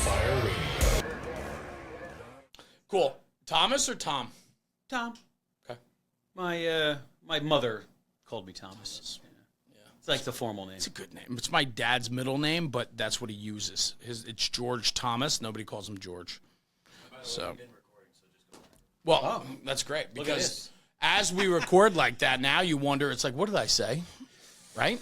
Fire Radio. Cool. Thomas or Tom? Tom. Okay. My mother called me Thomas. Yeah. It's like the formal name. It's a good name. It's my dad's middle name, but that's what he uses. It's George Thomas. Nobody calls him George. So. Well, that's great because as we record like that now, you wonder. It's like, what did I say? Right?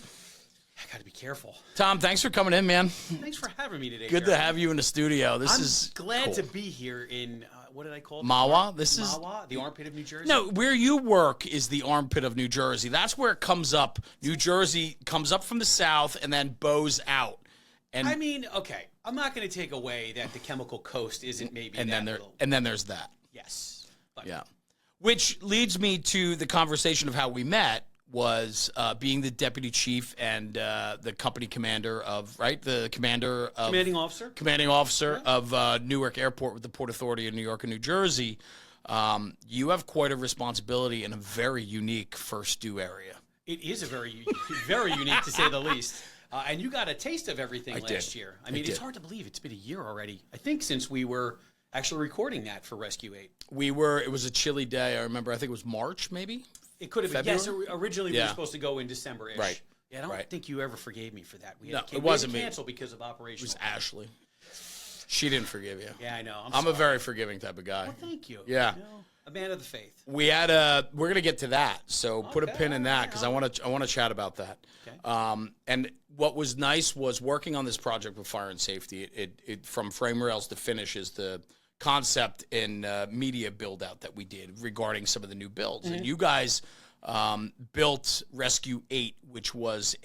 I got to be careful. Tom, thanks for coming in, man. Thanks for having me today. Good to have you in the studio. This is glad cool. to be here in what did I call it? Mawa. Mawa, the armpit of New Jersey. No, where you work is the armpit of New Jersey. That's where it comes up. New Jersey comes up from the south and then bows out. And I mean, okay, I'm not going to take away that the chemical coast isn't maybe. and then there's that. Yes. But Yeah. Which leads me to the conversation of how we met was being the deputy chief and the company commander of, the commanding officer of Newark Airport with the Port Authority of New York and New Jersey. You have quite a responsibility in a very unique first due area. It is a very unique to say the least. And you got a taste of everything last year. I mean, it's hard to believe it's been a year already. I think since we were actually recording that for Rescue 8. It was a chilly day. I remember, I think it was March, maybe? It could have been. February? Yes, originally we were supposed to go in December-ish. Right. Yeah, I don't think you ever forgave me for that. We had it wasn't me. Cancel because of operational. It was Ashley. She didn't forgive you. Yeah, I know. I'm a very forgiving type of guy. Well, thank you. Yeah. You know, a man of the faith. We're gonna get to that, so put a pin in that because I want to chat about that. Okay. And what was nice was working on this project with fire and safety. It from frame rails to finish is the concept and media build out that we did regarding some of the new builds, and you guys built Rescue 8, which was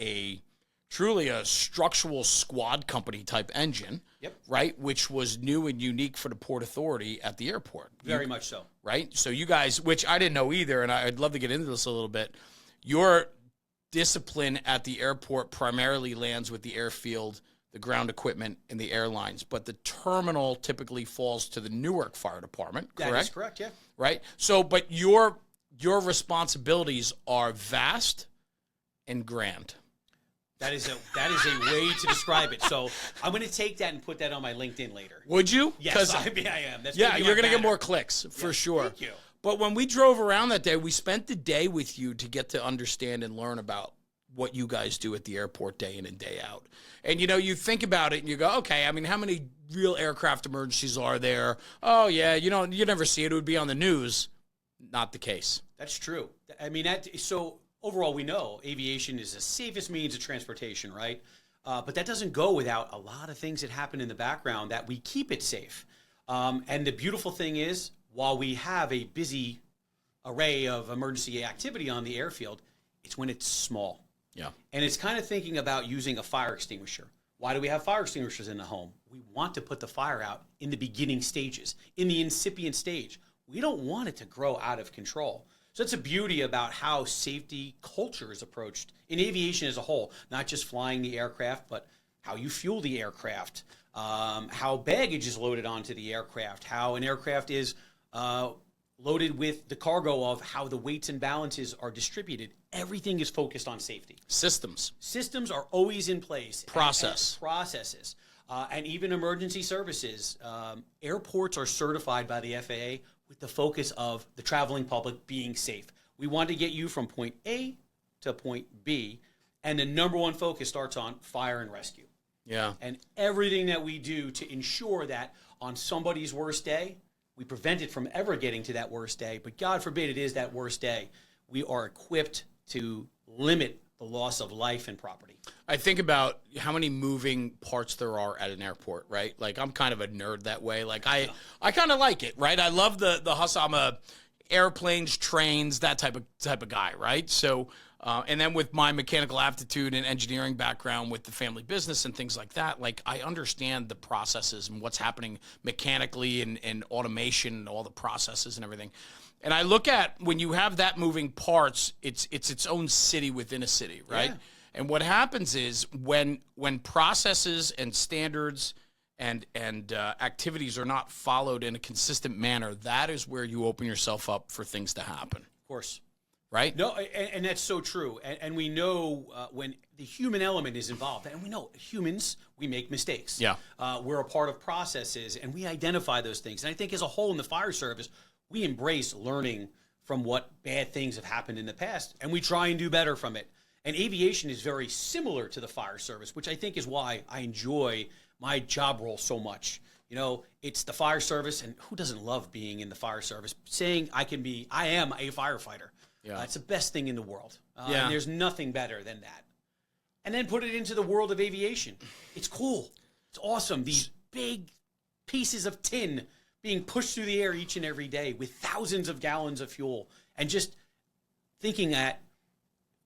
truly a structural squad company type engine, right? Which was new and unique for the Port Authority at the airport. Very much so. Right? So you guys, which I didn't know either, and I'd love to get into this a little bit, your discipline at the airport primarily lands with the airfield, the ground equipment, and the airlines, but the terminal typically falls to the Newark Fire Department, correct? That is correct, yeah. Right? So, but your responsibilities are vast and grand. That is a way to describe it. So I'm going to take that and put that on my LinkedIn later. Would you? Yes, I am. That's you're going to get more clicks for sure. Thank you. But when we drove around that day, we spent the day with you to get to understand and learn about what you guys do at the airport day in and day out. And, you think about it and you go, okay, I mean, how many real aircraft emergencies are there? Oh, yeah, you never see it. It would be on the news. Not the case. That's true. I mean, so overall, we know aviation is the safest means of transportation, right? But that doesn't go without a lot of things that happen in the background that we keep it safe. And the beautiful thing is, while we have a busy array of emergency activity on the airfield, it's when it's small. Yeah. And it's kind of thinking about using a fire extinguisher. Why do we have fire extinguishers in the home? We want to put the fire out in the beginning stages, in the incipient stage. We don't want it to grow out of control. So that's a beauty about how safety culture is approached in aviation as a whole, not just flying the aircraft, but how you fuel the aircraft, how baggage is loaded onto the aircraft, how an aircraft is loaded with the cargo of how the weights and balances are distributed. Everything is focused on safety. Systems are always in place. Processes. And even emergency services. Airports are certified by the FAA with the focus of the traveling public being safe. We want to get you from point A to point B, and the number one focus starts on fire and rescue. Yeah. And everything that we do to ensure that on somebody's worst day, we prevent it from ever getting to that worst day, but God forbid it is that worst day, we are equipped to limit the loss of life and property. I think about how many moving parts there are at an airport, right? Like, I'm kind of a nerd that way. Like, I kind of like it, right? I love the hustle. I'm a airplanes, trains, that type of guy, right? So, and then with my mechanical aptitude and engineering background with the family business and things like that, like, I understand the processes and what's happening mechanically and automation and all the processes and everything. And I look at when you have that moving parts, it's its own city within a city, right? Yeah. And what happens is when processes and standards and activities are not followed in a consistent manner, that is where you open yourself up for things to happen. Of course. right? No, and that's so true. And we know when the human element is involved, and we know humans, we make mistakes. Yeah. We're a part of processes, and we identify those things. And I think as a whole in the fire service, we embrace learning from what bad things have happened in the past, and we try and do better from it. And aviation is very similar to the fire service, which I think is why I enjoy my job role so much. You know, it's the fire service, and who doesn't love being in the fire service? Saying I am a firefighter. Yeah. It's the best thing in the world. Yeah. And there's nothing better than that. And then put it into the world of aviation. It's cool. It's awesome. These big pieces of tin being pushed through the air each and every day with thousands of gallons of fuel. And just thinking that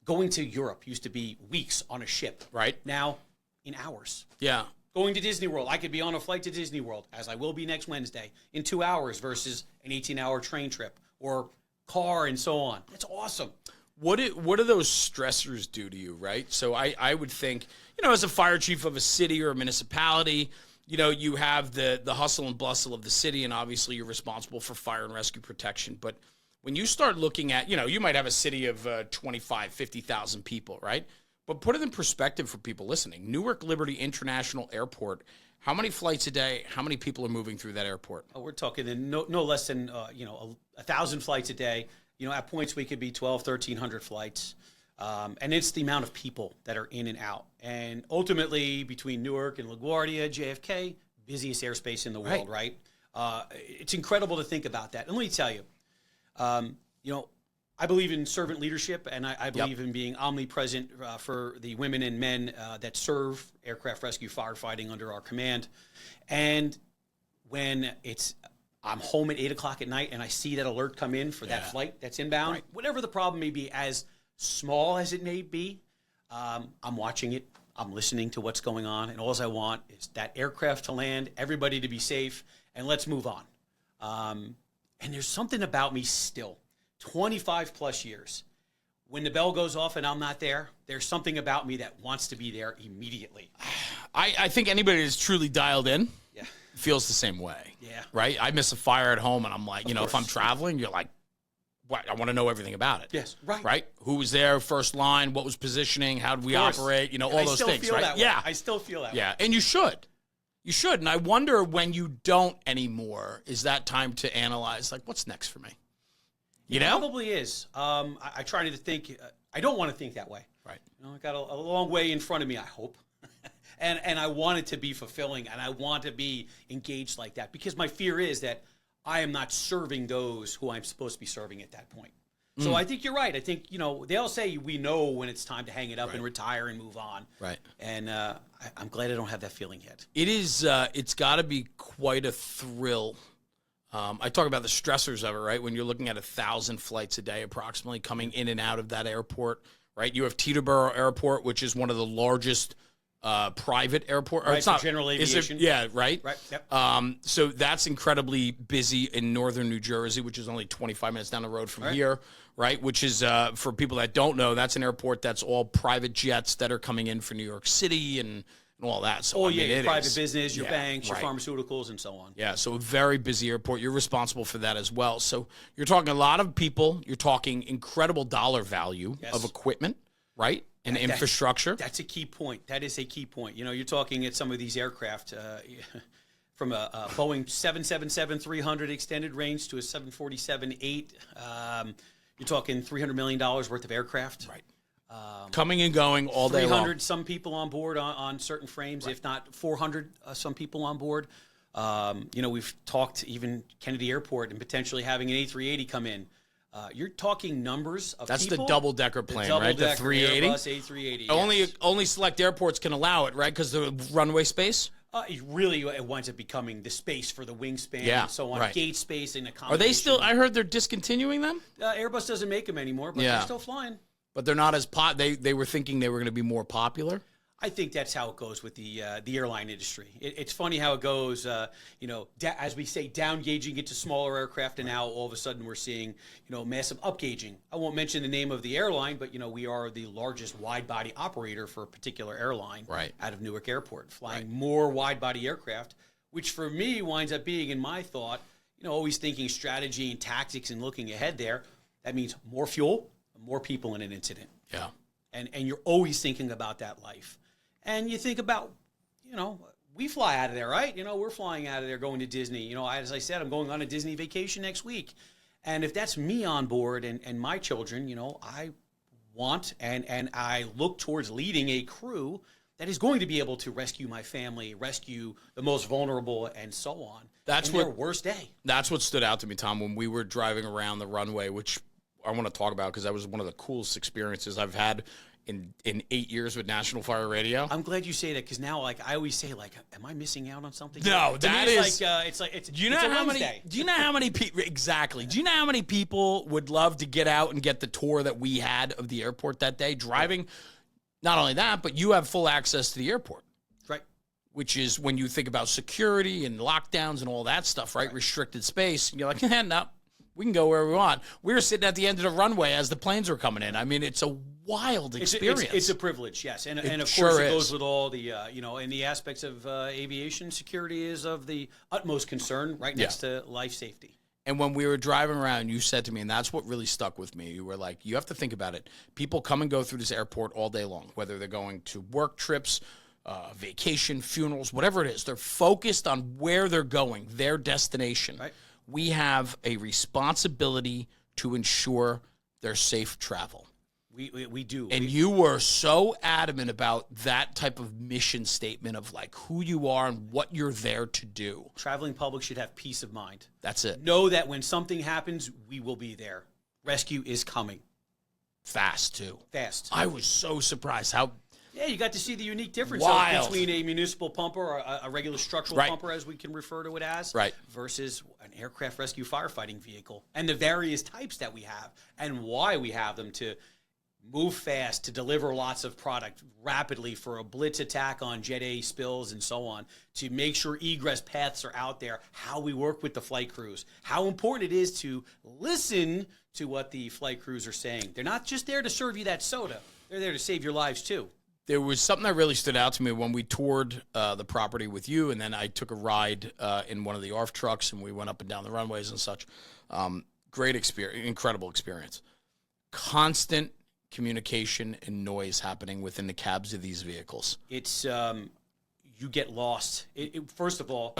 going to Europe used to be weeks on a ship. Right. Now, in hours. Yeah. Going to Disney World. I could be on a flight to Disney World, as I will be next Wednesday, in 2 hours versus an 18-hour train trip or car and so on. It's awesome. What do those stressors do to you, right? So I would think, as a fire chief of a city or a municipality, you have the hustle and bustle of the city, and obviously you're responsible for fire and rescue protection. But when you start looking at, you might have a city of 25, 50,000 people, right? But put it in perspective for people listening. Newark Liberty International Airport, how many flights a day, how many people are moving through that airport? We're talking no less than 1,000 flights a day. At points we could be 1,300 flights. And it's the amount of people that are in and out. And ultimately, between Newark and LaGuardia, JFK, busiest airspace in the world, right? It's incredible to think about that. And let me tell you, I believe in servant leadership, and I believe in being omnipresent for the women and men that serve aircraft rescue firefighting under our command. And when I'm home at 8 o'clock at night and I see that alert come in for that flight that's inbound, whatever the problem may be, as small as it may be, I'm watching it. I'm listening to what's going on, and all I want is that aircraft to land, everybody to be safe, and let's move on. And there's something about me still, 25 plus years. When the bell goes off and I'm not there, there's something about me that wants to be there immediately. I think anybody that's truly dialed in Yeah. feels the same way. Yeah. Right? I miss a fire at home, and I'm like, if I'm traveling, you're like, what? I want to know everything about it. Yes, right. Right? Who was there, first line, what was positioning, how did we operate, all those things, right? Yeah. I still feel that way. Yeah, and you should. You should. And I wonder when you don't anymore, is that time to analyze, like, what's next for me? It probably is. I try to think. I don't want to think that way. Right. I got a long way in front of me, I hope. and I want it to be fulfilling, and I want to be engaged like that, because my fear is that I am not serving those who I'm supposed to be serving at that point. So I think you're right. I think, they all say we know when it's time to hang it up and retire and move on. Right. And I'm glad I don't have that feeling yet. It is, it's got to be quite a thrill. I talk about the stressors of it, right? When you're looking at 1,000 flights a day approximately coming in and out of that airport, right? You have Teterboro Airport, which is one of the largest private airport. Right, it's not general aviation. Yeah, right? Right, yep. So that's incredibly busy in northern New Jersey, which is only 25 minutes down the road from here, right? Which is, for people that don't know, that's an airport that's all private jets that are coming in for New York City and all that. So, your private business, your banks, your pharmaceuticals, and so on. Yeah, so a very busy airport. You're responsible for that as well. So you're talking a lot of people. You're talking incredible dollar value of equipment, right? And infrastructure. That's a key point. That is a key point. You're talking at some of these aircraft from a Boeing 777-300 extended range to a 747-8. You're talking $300 million worth of aircraft. Right. Coming and going all day long. 300 some people on board on certain frames, if not 400 some people on board. We've talked even Kennedy Airport and potentially having an A380 come in. You're talking numbers of That's people. the double-decker plane, right? The 380? Airbus A380. Yes. Only select airports can allow it, right? Because the runway space? It winds up becoming the space for the wingspan and so on. Gate space and accommodation. Are they still, I heard they're discontinuing them? Airbus doesn't make them anymore, but they're still flying. But they're not as they were thinking they were going to be more popular? I think that's how it goes with the airline industry. It's funny how it goes, as we say, down gauging it to smaller aircraft, and now all of a sudden we're seeing, massive up gauging. I won't mention the name of the airline, but, we are the largest wide-body operator for a particular airline out of Newark Airport, flying more wide-body aircraft, which for me winds up being, in my thought, always thinking strategy and tactics and looking ahead there. That means more fuel. more people in an incident. Yeah. And you're always thinking about that life. And you think about, we fly out of there, right? We're flying out of there going to Disney. As I said, I'm going on a Disney vacation next week. And if that's me on board and my children, I want and I look towards leading a crew that is going to be able to rescue my family, rescue the most vulnerable, and so on. That's their worst day. That's what stood out to me, Tom, when we were driving around the runway, which I want to talk about because that was one of the coolest experiences I've had in 8 years with National Fire Radio. I'm glad you say that because now, I always say, am I missing out on something? No, that is. Do you know how many? Do you know how many people? Exactly. Do you know how many people would love to get out and get the tour that we had of the airport that day, driving? Not only that, but you have full access to the airport. Right. Which is when you think about security and lockdowns and all that stuff, right? Restricted space. And you're like, no, we can go where we want. We were sitting at the end of the runway as the planes were coming in. I mean, it's a wild experience. It's a privilege, yes. And of sure course, it is. goes with all the, in the aspects of aviation, security is of the utmost concern right next to life safety. And when we were driving around, you said to me, and that's what really stuck with me, you were like, you have to think about it. People come and go through this airport all day long, whether they're going to work trips, vacation, funerals, whatever it is. They're focused on where they're going, their destination. Right. We have a responsibility to ensure their safe travel. We do. And you were so adamant about that type of mission statement of like who you are and what you're there to do. Traveling public should have peace of mind. That's it. Know that when something happens, we will be there. Rescue is coming. Fast, too. Fast. I was so surprised how... Yeah, you got to see the unique difference between a municipal pumper or a regular structural pumper, as we can refer to it as, versus an aircraft rescue firefighting vehicle, and the various types that we have and why we have them to move fast, to deliver lots of product rapidly for a blitz attack on Jet A spills and so on, to make sure egress paths are out there, how we work with the flight crews, how important it is to listen to what the flight crews are saying. They're not just there to serve you that soda. They're there to save your lives, too. There was something that really stood out to me when we toured the property with you, and then I took a ride in one of the ARFF trucks, and we went up and down the runways and such. Great experience, incredible experience. Constant communication and noise happening within the cabs of these vehicles. It's you get lost. First of all,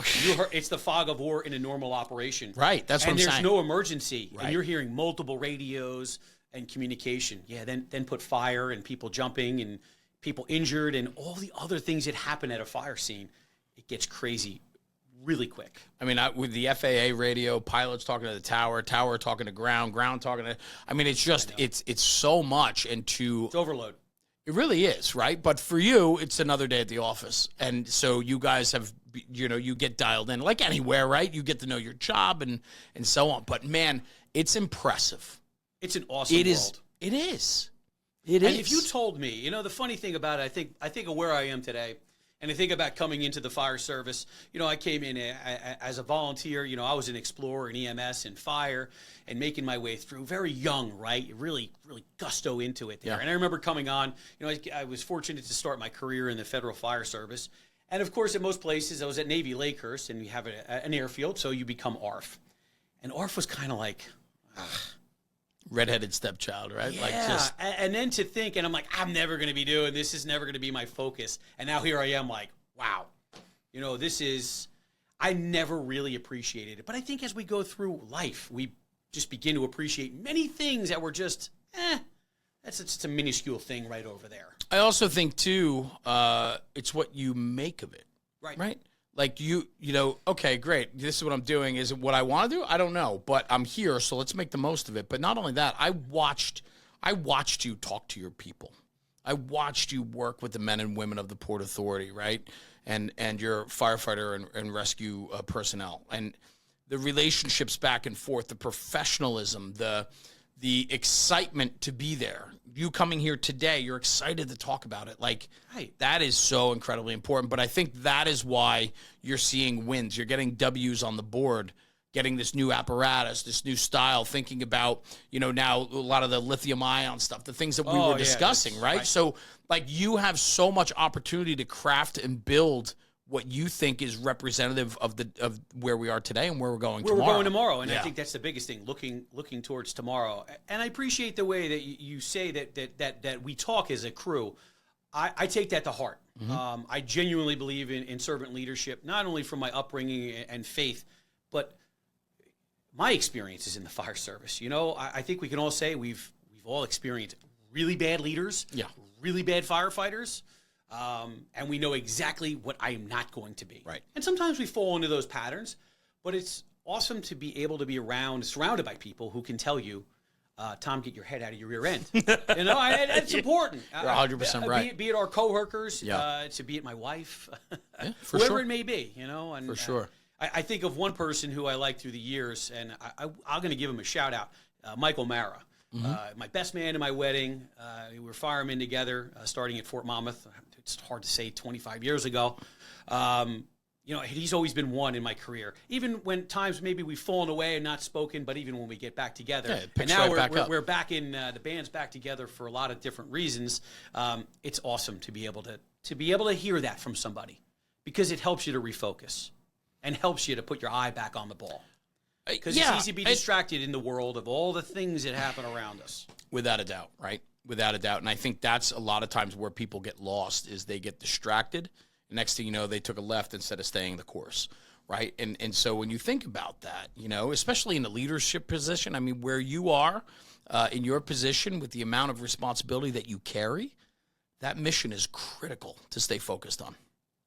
it's the fog of war in a normal operation. Right, that's what I'm saying. And there's no emergency, right. And you're hearing multiple radios and communication. Yeah, then put fire and people jumping and people injured and all the other things that happen at a fire scene. It gets crazy really quick. I mean, with the FAA radio, pilots talking to the tower talking to ground talking to... I mean, it's just, it's so much. It's overload. It really is, right? But for you, it's another day at the office. And so you guys have, you get dialed in like anywhere, right? You get to know your job and so on. But, man, it's impressive. It's an awesome world. It is. And if you told me, the funny thing about it, I think of where I am today, and I think about coming into the fire service. I came in as a volunteer. I was an explorer in EMS and fire and making my way through very young, right? Really, really gusto into it there. Yeah. And I remember coming on, I was fortunate to start my career in the Federal Fire Service. And, of course, at most places, I was at Navy Lakehurst, and we have an airfield, so you become ARFF. And ARFF was kind of like... redheaded stepchild, right? Yeah, and then to think, and I'm like, I'm never going to be doing this. Is never going to be my focus. And now here I am like, wow. This is, I never really appreciated it. But I think as we go through life, we just begin to appreciate many things that were just, that's just a minuscule thing right over there. I also think, too, it's what you make of it. Right. Like okay, great. This is what I'm doing. Is it what I want to do? I don't know, but I'm here, so let's make the most of it. But not only that, I watched you talk to your people. I watched you work with the men and women of the Port Authority, right? And your firefighter and rescue personnel, and the relationships back and forth, the professionalism, the excitement to be there. You coming here today, you're excited to talk about it. Like, that is so incredibly important. But I think that is why you're seeing wins. You're getting W's on the board, getting this new apparatus, this new style, thinking about, now a lot of the lithium ion stuff, the things that we were discussing, right? So, like, you have so much opportunity to craft and build what you think is representative of where we are today and where we're going where tomorrow. we're going tomorrow. And Yeah. I think that's the biggest thing, looking towards tomorrow. And I appreciate the way that you say that we talk as a crew. I take that to heart. I genuinely believe in servant leadership, not only from my upbringing and faith, but my experiences in the fire service. You know, I think we can all say we've all experienced really bad leaders, really bad firefighters, and we know exactly what I am not going to be. Right. And sometimes we fall into those patterns, but it's awesome to be able to be surrounded by people who can tell you, Tom, get your head out of your rear end. You know, and it's important. You're 100% right. Be it our coworkers, to be it my wife, whoever it may be. You know, and For sure. I think of one person who I liked through the years, and I'm going to give him a shout out, Michael Mara. My best man in my wedding. We were firemen together, starting at Fort Monmouth. It's hard to say 25 years ago. You know, he's always been one in my career. Even when times maybe we've fallen away and not spoken, but even when we get back together. And now we're back in, the band's back together for a lot of different reasons. It's awesome to be able to hear that from somebody, because it helps you to refocus and helps you to put your eye back on the ball. Because it's easy to be distracted in the world of all the things that happen around us. Without a doubt, right? Without a doubt. And I think that's a lot of times where people get lost, is they get distracted. Next thing you know, they took a left instead of staying the course, right? And so when you think about that, you know, especially in a leadership position, I mean, where you are in your position with the amount of responsibility that you carry, that mission is critical to stay focused on.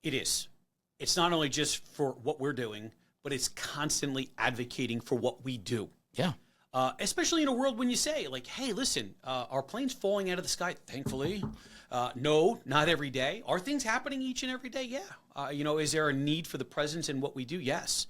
It is. It's not only just for what we're doing, but it's constantly advocating for what we do. Yeah. Especially in a world when you say, like, hey, listen, are planes falling out of the sky? Thankfully. No, not every day. Are things happening each and every day? Yeah. You know, is there a need for the presence in what we do? Yes.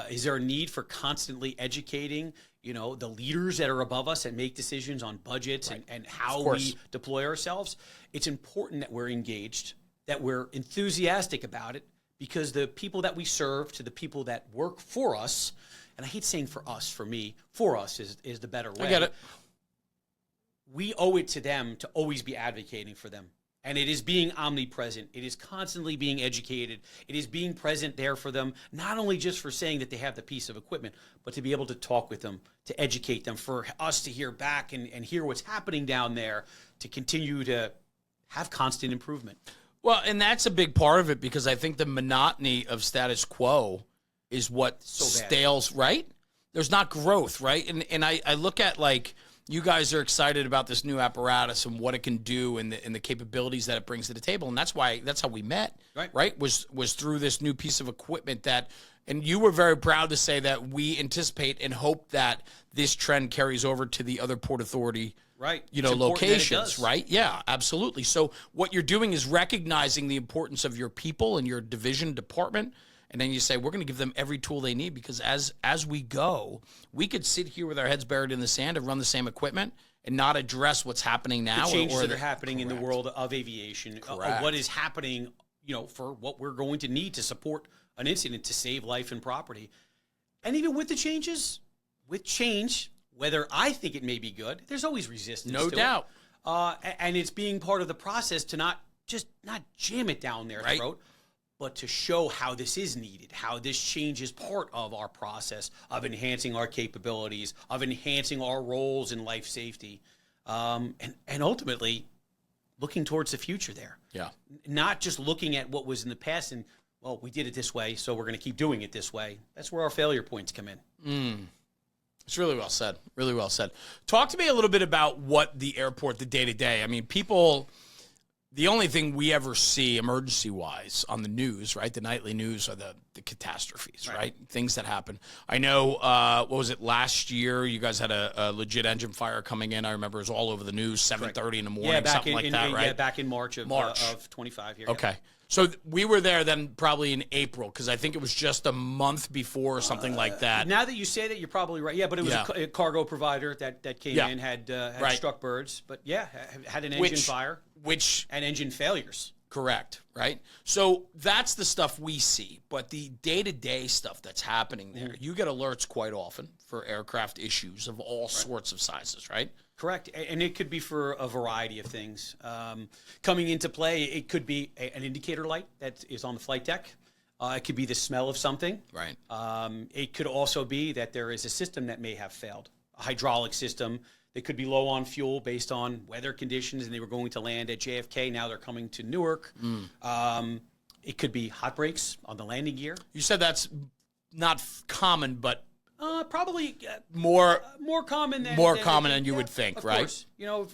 Is there a need for constantly educating, you know, the leaders that are above us and make decisions on budgets and how we deploy ourselves? It's important that we're engaged, that we're enthusiastic about it, because the people that we serve, to the people that work for us, and I hate saying for us, for me, for us is the better way. I get it. We owe it to them to always be advocating for them. And it is being omnipresent. It is constantly being educated. It is being present there for them, not only just for saying that they have the piece of equipment, but to be able to talk with them, to educate them, for us to hear back and hear what's happening down there, to continue to have constant improvement. Well, and that's a big part of it, because I think the monotony of status quo is what stales, right? There's not growth, right? And I look at, like, you guys are excited about this new apparatus and what it can do and the capabilities that it brings to the table. And that's how we met, right? Was through this new piece of equipment and you were very proud to say that we anticipate and hope that this trend carries over to the other Port Authority you know, locations, right? Yeah, absolutely. So what you're doing is recognizing the importance of your people and your division department, and then you say, we're going to give them every tool they need, because as we go, we could sit here with our heads buried in the sand and run the same equipment and not address what's happening now. The changes that are happening in the world of aviation, of what is happening, you know, for what we're going to need to support an incident to save life and property. And even with the changes, with change, whether I think it may be good, there's always resistance. No doubt. And it's being part of the process to not jam it down their throat, but to show how this is needed, how this change is part of our process of enhancing our capabilities, of enhancing our roles in life safety, and ultimately looking towards the future there. Yeah. Not just looking at what was in the past and, well, we did it this way, so we're going to keep doing it this way. That's where our failure points come in. It's really well said. Really well said. Talk to me a little bit about what the airport, the day-to-day. I mean, people, the only thing we ever see emergency-wise on the news, right, the nightly news, are the catastrophes, right? Things that happen. I know, what was it, last year, you guys had a legit engine fire coming in. I remember it was all over the news, 7:30 in the morning, something like that, right? Yeah, back in March of 25 here. Okay. So we were there then probably in April, because I think it was just a month before or something like that. Now that you say that, you're probably right. Yeah, but it was a cargo provider that came in, had struck birds. But yeah, had an engine fire. And engine failures. Correct, right? So that's the stuff we see. But the day-to-day stuff that's happening there, you get alerts quite often for aircraft issues of all sorts of sizes, right? Correct. And it could be for a variety of things. Coming into play, it could be an indicator light that is on the flight deck. It could be the smell of something. Right. It could also be that there is a system that may have failed, a hydraulic system. They could be low on fuel based on weather conditions, and they were going to land at JFK. Now they're coming to Newark. It could be hot brakes on the landing gear. You said that's not common, but Probably more common than than you would think, of right? Course.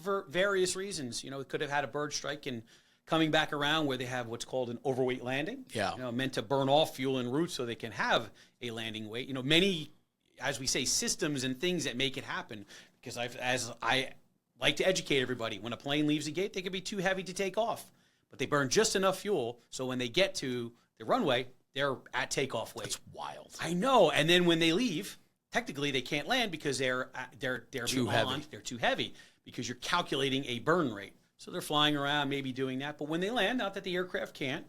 For various reasons. It could have had a bird strike and coming back around where they have what's called an overweight landing. Yeah. Meant to burn off fuel en route so they can have a landing weight. Many, as we say, systems and things that make it happen. Because as I like to educate everybody, when a plane leaves the gate, they can be too heavy to take off, but they burn just enough fuel so when they get to the runway, they're at takeoff weight. That's wild. I know. And then when they leave, technically they can't land because they're Too heavy. They're too heavy because you're calculating a burn rate. So they're flying around, maybe doing that. But when they land, not that the aircraft can't,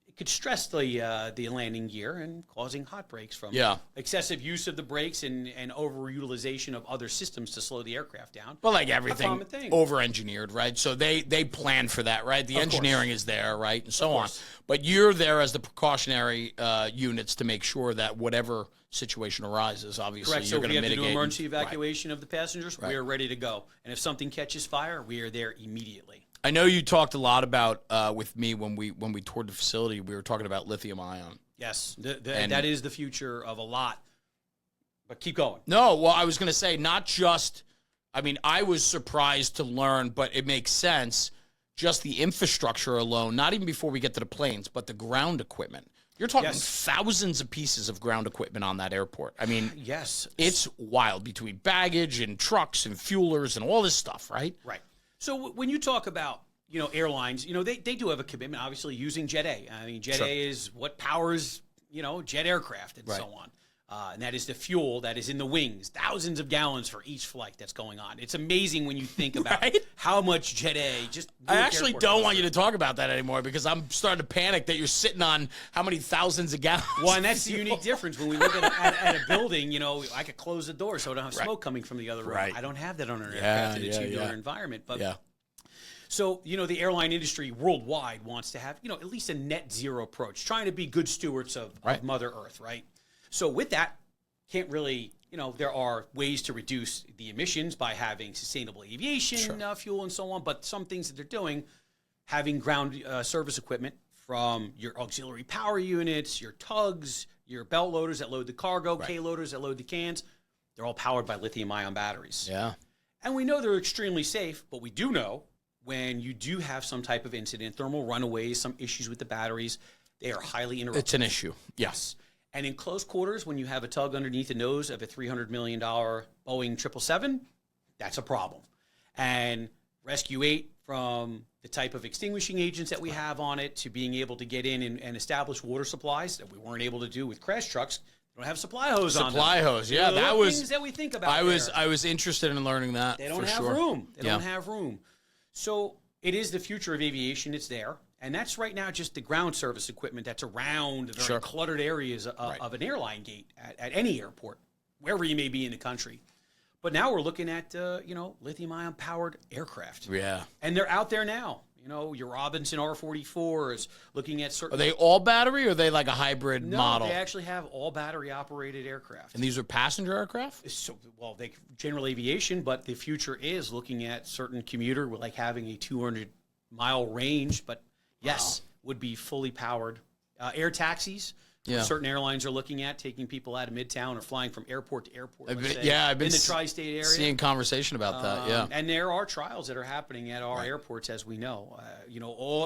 it could stress the landing gear and causing hot brakes from excessive use of the brakes and overutilization of other systems to slow the aircraft down. But like everything, A common thing. over-engineered, right? So they plan for that, right? The engineering is there, right? And so on. course. But you're there as the precautionary units to make sure that whatever situation arises, obviously, Correct. you're So going we to have to mitigate. do emergency evacuation of the passengers. Right. We are ready to go. And if something catches fire, we are there immediately. I know you talked a lot about with me when we toured the facility. We were talking about lithium ion. Yes, that is the future of a lot. But keep going. No, well, I was going to say not just. I mean, I was surprised to learn, but it makes sense. Just the infrastructure alone, not even before we get to the planes, but the ground equipment. You're talking thousands of pieces of ground equipment on that airport. I mean, Yes. it's wild between baggage and trucks and fuelers and all this stuff, right? Right. So when you talk about, airlines, they do have a commitment, obviously, using Jet A. I mean, Jet A is what powers, jet aircraft and so on. And that is the fuel that is in the wings, thousands of gallons for each flight that's going on. It's amazing when you think about how much Jet A just. I actually Newark don't Airport want you goes to talk about that anymore because I'm starting to panic that you're sitting on how many thousands of gallons. through. Well, and that's the unique difference. When we look at a building, I could close the door so I don't have smoke coming from the other room. Right. I don't have that on an aircraft in a tubular environment. But So, the airline industry worldwide wants to have, at least a net zero approach, trying to be good stewards of Mother Earth, right? So with that, can't really, there are ways to reduce the emissions by having sustainable aviation fuel and so on, but some things that they're doing, having ground service equipment from your auxiliary power units, your tugs, your belt loaders that load the cargo, K-loaders that load the cans, they're all powered by lithium-ion batteries. Yeah. And we know they're extremely safe, but we do know when you do have some type of incident, thermal runaways, some issues with the batteries, they are highly interruptible. It's an issue. Yes. And in close quarters, when you have a tug underneath the nose of a $300 million Boeing 777, that's a problem. And Rescue 8, from the type of extinguishing agents that we have on it to being able to get in and establish water supplies that we weren't able to do with crash trucks, they don't have supply hose on them. Supply hose, yeah, that little was things that we think about. I was interested in learning that. They don't for have sure. room. They don't have room. So it is the future of aviation. It's there. And that's right now just the ground service equipment that's around the very cluttered areas of an airline gate at any airport, wherever you may be in the country. But now we're looking at, lithium-ion powered aircraft. Yeah. And they're out there now. Your Robinson R-44s, looking at certain... Are they all battery or are they like a hybrid model? No, they actually have all battery-operated aircraft. And these are passenger aircraft? So, they general aviation, but the future is looking at certain commuter, like having a 200-mile range, but yes, would be fully powered. Air taxis. Yeah. Certain airlines are looking at taking people out of Midtown or flying from airport to airport. I've been in the tri-state area. Seeing conversation about that. Yeah, and there are trials that are happening at our airports, as we know.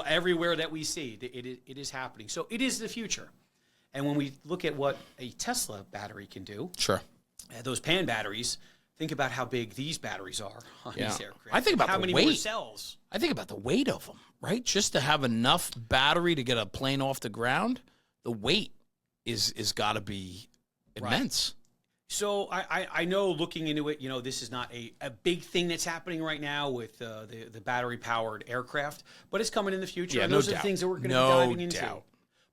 Everywhere that we see, it is happening. So it is the future. And when we look at what a Tesla battery can do, those pan batteries. Think about how big these batteries are on these aircraft. I think about how the many weight. more cells. I think about the weight of them, right? Just to have enough battery to get a plane off the ground, the weight is got to be immense. So I know looking into it, this is not a big thing that's happening right now with the battery-powered aircraft, but it's coming in the future. Yeah, and those no are doubt. the things that we're going to No be diving into. doubt.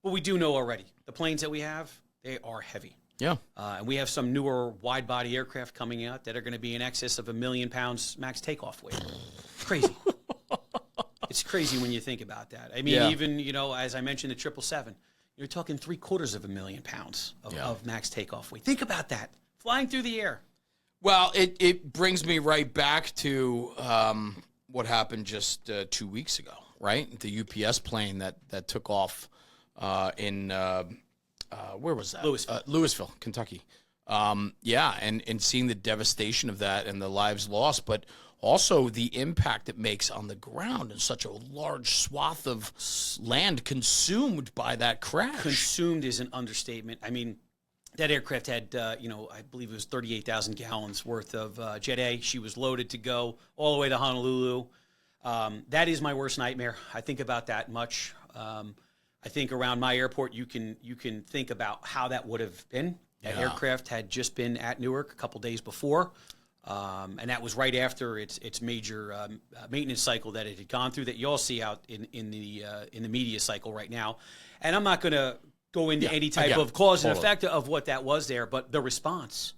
But we do know already. The planes that we have, they are heavy. Yeah. And we have some newer wide-body aircraft coming out that are going to be in excess of 1 million pounds max takeoff weight. It's crazy. It's crazy when you think about that. I mean, even, as I mentioned, the 777. You're talking 750,000 pounds of max takeoff weight. Think about that, flying through the air. Well, it brings me right back to what happened just 2 weeks ago, right? The UPS plane that took off in where was that? Louisville, Kentucky. Yeah, and seeing the devastation of that and the lives lost, but also the impact it makes on the ground in such a large swath of land consumed by that crash. Consumed is an understatement. I mean, that aircraft had, I believe it was 38,000 gallons worth of Jet A. She was loaded to go all the way to Honolulu. That is my worst nightmare. I think about that much. I think around my airport, you can think about how that would have been. That aircraft had just been at Newark a couple days before. And that was right after its major maintenance cycle that it had gone through, that you all see out in the media cycle right now. And I'm not going to go into any type of cause and effect of what that was there, but the response.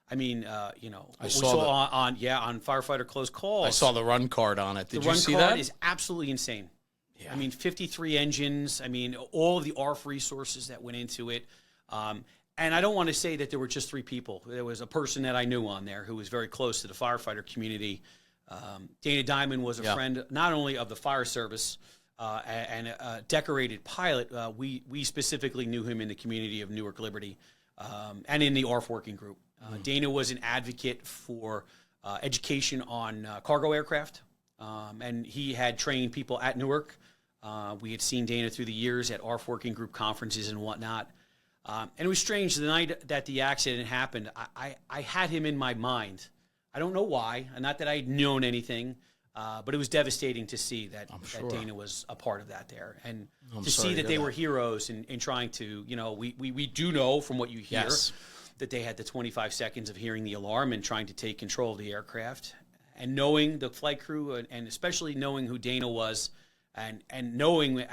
I mean, we saw on firefighter close calls. I saw the run card on it. Did you see that? The run card is absolutely insane. Yeah. I mean, 53 engines. I mean, all of the ARFF resources that went into it. And I don't want to say that there were just 3 people. There was a person that I knew on there who was very close to the firefighter community. Dana Diamond was a friend not only of the fire service and a decorated pilot. We specifically knew him in the community of Newark Liberty and in the ARFF working group. Dana was an advocate for education on cargo aircraft, and he had trained people at Newark. We had seen Dana through the years at ARFF working group conferences and whatnot. And it was strange, the night that the accident happened, I had him in my mind. I don't know why, and not that I had known anything, but it was devastating to see that Dana was a part of that there. And to see that they were heroes in trying to, we do know from what you hear that they had the 25 seconds of hearing the alarm and trying to take control of the aircraft. And knowing the flight crew, and especially knowing who Dana was, and knowing,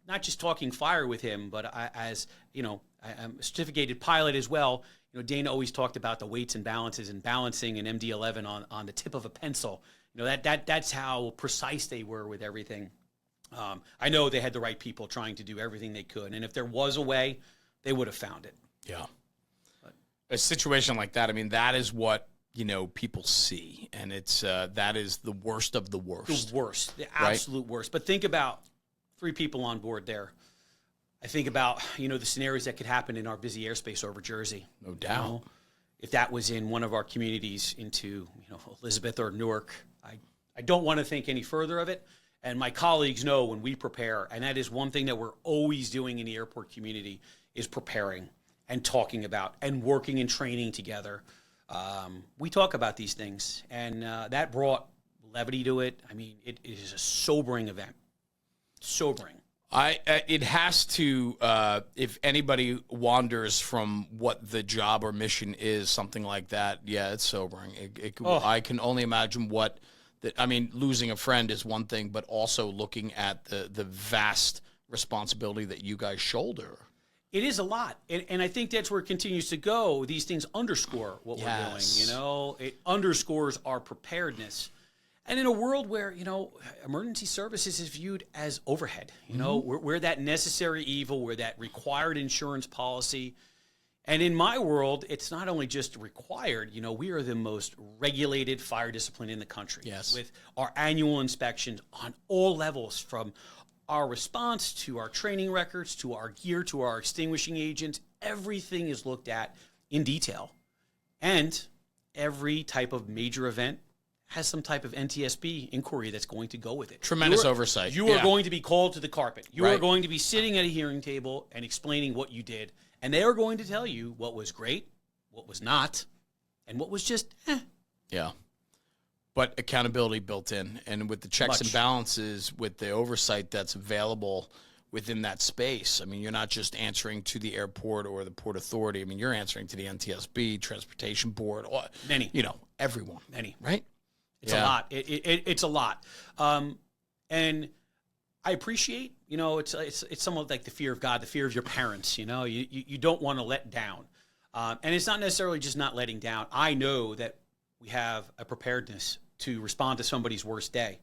not just talking fire with him, but as, I'm a certificated pilot as well. Dana always talked about the weights and balances and balancing an MD-11 on the tip of a pencil. That's how precise they were with everything. I know they had the right people trying to do everything they could, and if there was a way, they would have found it. Yeah. But a situation like that, I mean, that is what people see, and it's that is the worst of the worst. The worst, the absolute worst. But think about 3 people on board there. I think about, the scenarios that could happen in our busy airspace over Jersey. No doubt. If that was in one of our communities into, Elizabeth or Newark, I don't want to think any further of it. And my colleagues know when we prepare, and that is one thing that we're always doing in the airport community, is preparing and talking about and working and training together. We talk about these things, and that brought levity to it. I mean, it is a sobering event. Sobering. It has to, if anybody wanders from what the job or mission is, something like that, it's sobering. I can only imagine losing a friend is one thing, but also looking at the vast responsibility that you guys shoulder. It is a lot, and I think that's where it continues to go. These things underscore what we're doing, It underscores our preparedness. And in a world where, emergency services is viewed as overhead, we're that necessary evil, we're that required insurance policy. And in my world, it's not only just required, we are the most regulated fire discipline in the country. Yes. With our annual inspections on all levels, from our response to our training records, to our gear, to our extinguishing agents. Everything is looked at in detail. And every type of major event has some type of NTSB inquiry that's going to go with it. Tremendous oversight. You are going to be called to the carpet. You are going to be sitting at a hearing table and explaining what you did. And they are going to tell you what was great, what was not, and what was just Yeah. But accountability built in. And with the checks and balances, with the oversight that's available within that space, I mean, you're not just answering to the airport or the Port Authority. I mean, you're answering to the NTSB, Transportation Board, many. Everyone. Many. Right? It's a lot. It's a lot. And I appreciate, it's somewhat like the fear of God, the fear of your parents. You don't want to let down. And it's not necessarily just not letting down. I know that we have a preparedness to respond to somebody's worst day.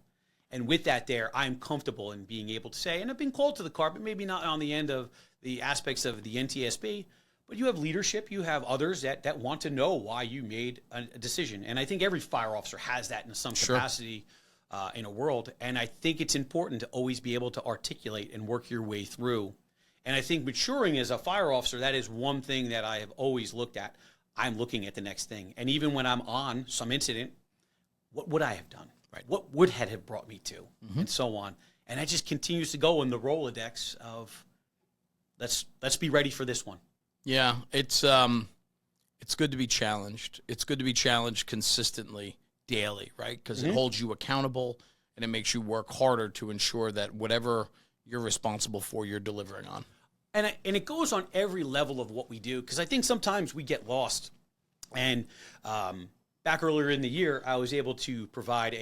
And with that I'm comfortable in being able to say, and I've been called to the carpet, maybe not on the end of the aspects of the NTSB, but you have leadership, you have others that want to know why you made a decision. And I think every fire officer has that in some capacity in a world. And I think it's important to always be able to articulate and work your way through. And I think maturing as a fire officer, that is one thing that I have always looked at. I'm looking at the next thing. And even when I'm on some incident, what would I have done? Right. What would have brought me to? And so on. And that just continues to go in the Rolodex of let's be ready for this one. Yeah, it's good to be challenged. It's good to be challenged consistently, daily, right? Because it holds you accountable and it makes you work harder to ensure that whatever you're responsible for, you're delivering on. And it goes on every level of what we do, because I think sometimes we get lost. And back earlier in the year, I was able to provide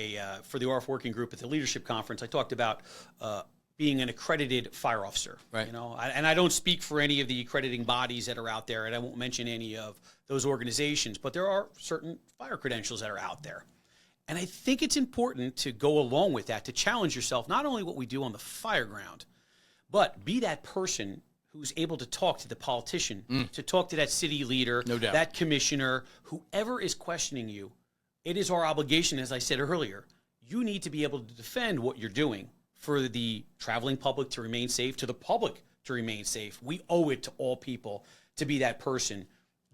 for the ARFF working group at the leadership conference. I talked about being an accredited fire officer, right? And I don't speak for any of the accrediting bodies that are out there, and I won't mention any of those organizations, but there are certain fire credentials that are out there. And I think it's important to go along with that, to challenge yourself, not only what we do on the fire ground, but be that person who's able to talk to the politician, to talk to that city leader, no doubt, that commissioner, whoever is questioning you. It is our obligation, as I said earlier, you need to be able to defend what you're doing for the traveling public to remain safe, to the public to remain safe. We owe it to all people to be that person.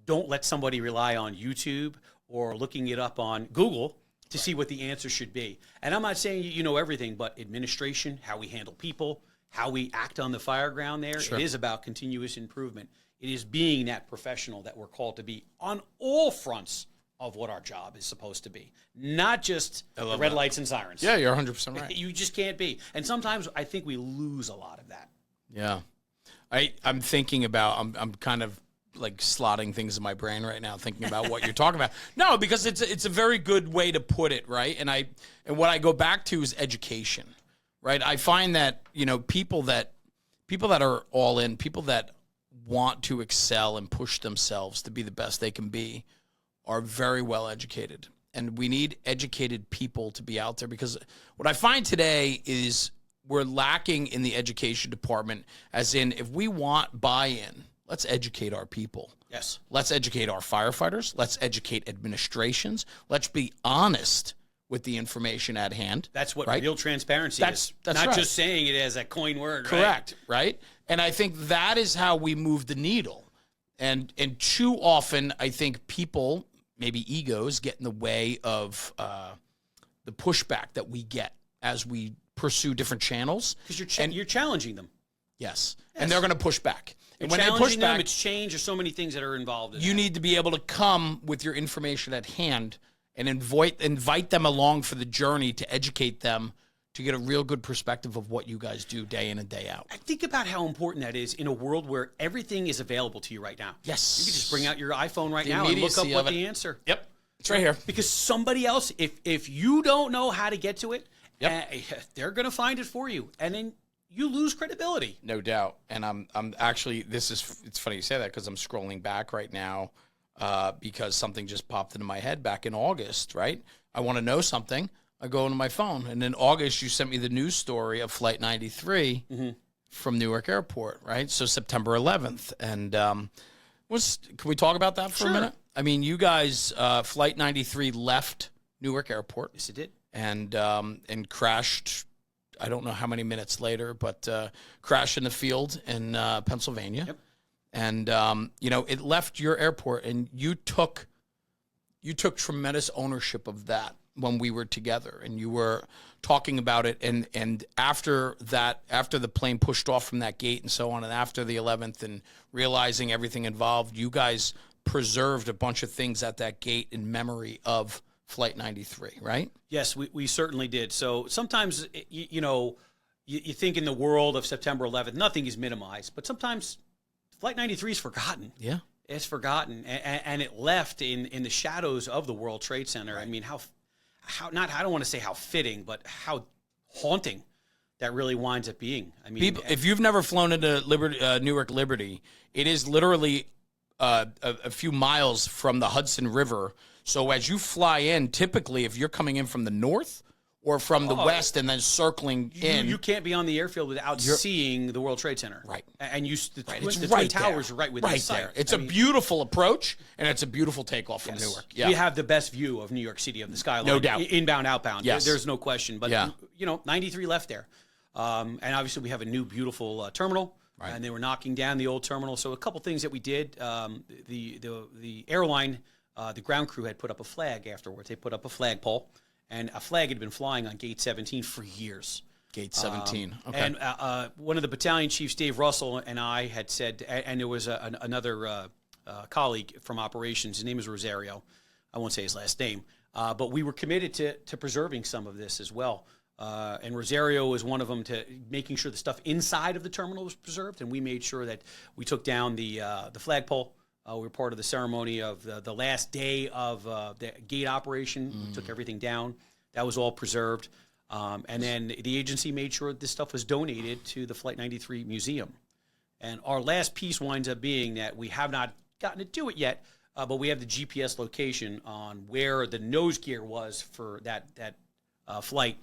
Don't let somebody rely on YouTube or looking it up on Google to see what the answer should be. And I'm not saying you know everything, but administration, how we handle people, how we act on the fire ground there, it is about continuous improvement. It is being that professional that we're called to be on all fronts of what our job is supposed to be, not just the red lights and sirens. Yeah, you're 100% right. You just can't be. And sometimes I think we lose a lot of that. Yeah. I'm thinking about, I'm kind of like slotting things in my brain right now, thinking about what you're talking about. No, because it's a very good way to put it, right? And what I go back to is education, right? I find that, people that are all in, people that want to excel and push themselves to be the best they can be, are very well educated. And we need educated people to be out there, because what I find today is we're lacking in the education department, as in, if we want buy-in, let's educate our people. Yes. Let's educate our firefighters. Let's educate administrations. Let's be honest with the information at hand. That's what real transparency is. That's not just saying it as a coin word. Correct, right? And I think that is how we move the needle. And too often, I think people, maybe egos, get in the way of the pushback that we get as we pursue different channels. Because you're challenging them. Yes. And they're going to push back. And when they push back, it's change. There's so many things that are involved in you need to be able to come with your information at hand and invite them along for the journey, to educate them, to get a real good perspective of what you guys do day in and day out. I think about how important that is in a world where everything is available to you right now. Yes. You can just bring out your iPhone right now and look up what the answer. Yep. It's right here. Because somebody else, if you don't know how to get to it, they're going to find it for you. And then you lose credibility. No doubt. And I'm actually, it's funny you say that, because I'm scrolling back right now because something just popped into my head back in August, right? I want to know something. I go into my phone, and in August, you sent me the news story of Flight 93 from Newark Airport, right? So September 11th. And can we talk about that for a minute? I mean, you guys, Flight 93 left Newark Airport. Yes, it did. And crashed, I don't know how many minutes later, but crashed in the field in Pennsylvania. Yep. And, it left your airport, and you took tremendous ownership of that when we were together, and you were talking about it. And after the plane pushed off from that gate and so on, and after the 11th, and realizing everything involved, you guys preserved a bunch of things at that gate in memory of Flight 93, right? Yes, we certainly did. So sometimes, you think in the world of September 11th, nothing is minimized, but sometimes Flight 93 is forgotten. Yeah. It's forgotten, and it left in the shadows of the World Trade Center. Right. I mean, I don't want to say how fitting, but how haunting that really winds up being. I mean, if you've never flown into Newark Liberty, it is literally a few miles from the Hudson River. So as you fly in, typically if you're coming in from the north or from the west and then circling in. You can't be on the airfield without seeing the World Trade Center. Right. And the It's Twin Towers are right within right sight. there. It's a beautiful approach, and it's a beautiful takeoff from Newark. Yeah. We have the best view of New York City, of the skyline. No doubt. Inbound, outbound. Yes. There's no question. But, 93 left there. And obviously we have a new beautiful terminal. Right. And they were knocking down the old terminal. So a couple things that we did. The airline, the ground crew had put up a flag afterwards. They put up a flagpole. And a flag had been flying on Gate 17 for years. Gate 17. Okay. And one of the battalion chiefs, Dave Russell, and I had said, and there was another colleague from operations. His name is Rosario. I won't say his last name. But we were committed to preserving some of this as well. And Rosario was one of them, to making sure the stuff inside of the terminal was preserved. And we made sure that we took down the flagpole. We were part of the ceremony of the last day of the gate operation. We took everything down. That was all preserved. And then the agency made sure this stuff was donated to the Flight 93 Museum. And our last piece winds up being that we have not gotten to do it yet, but we have the GPS location on where the nose gear was for that flight.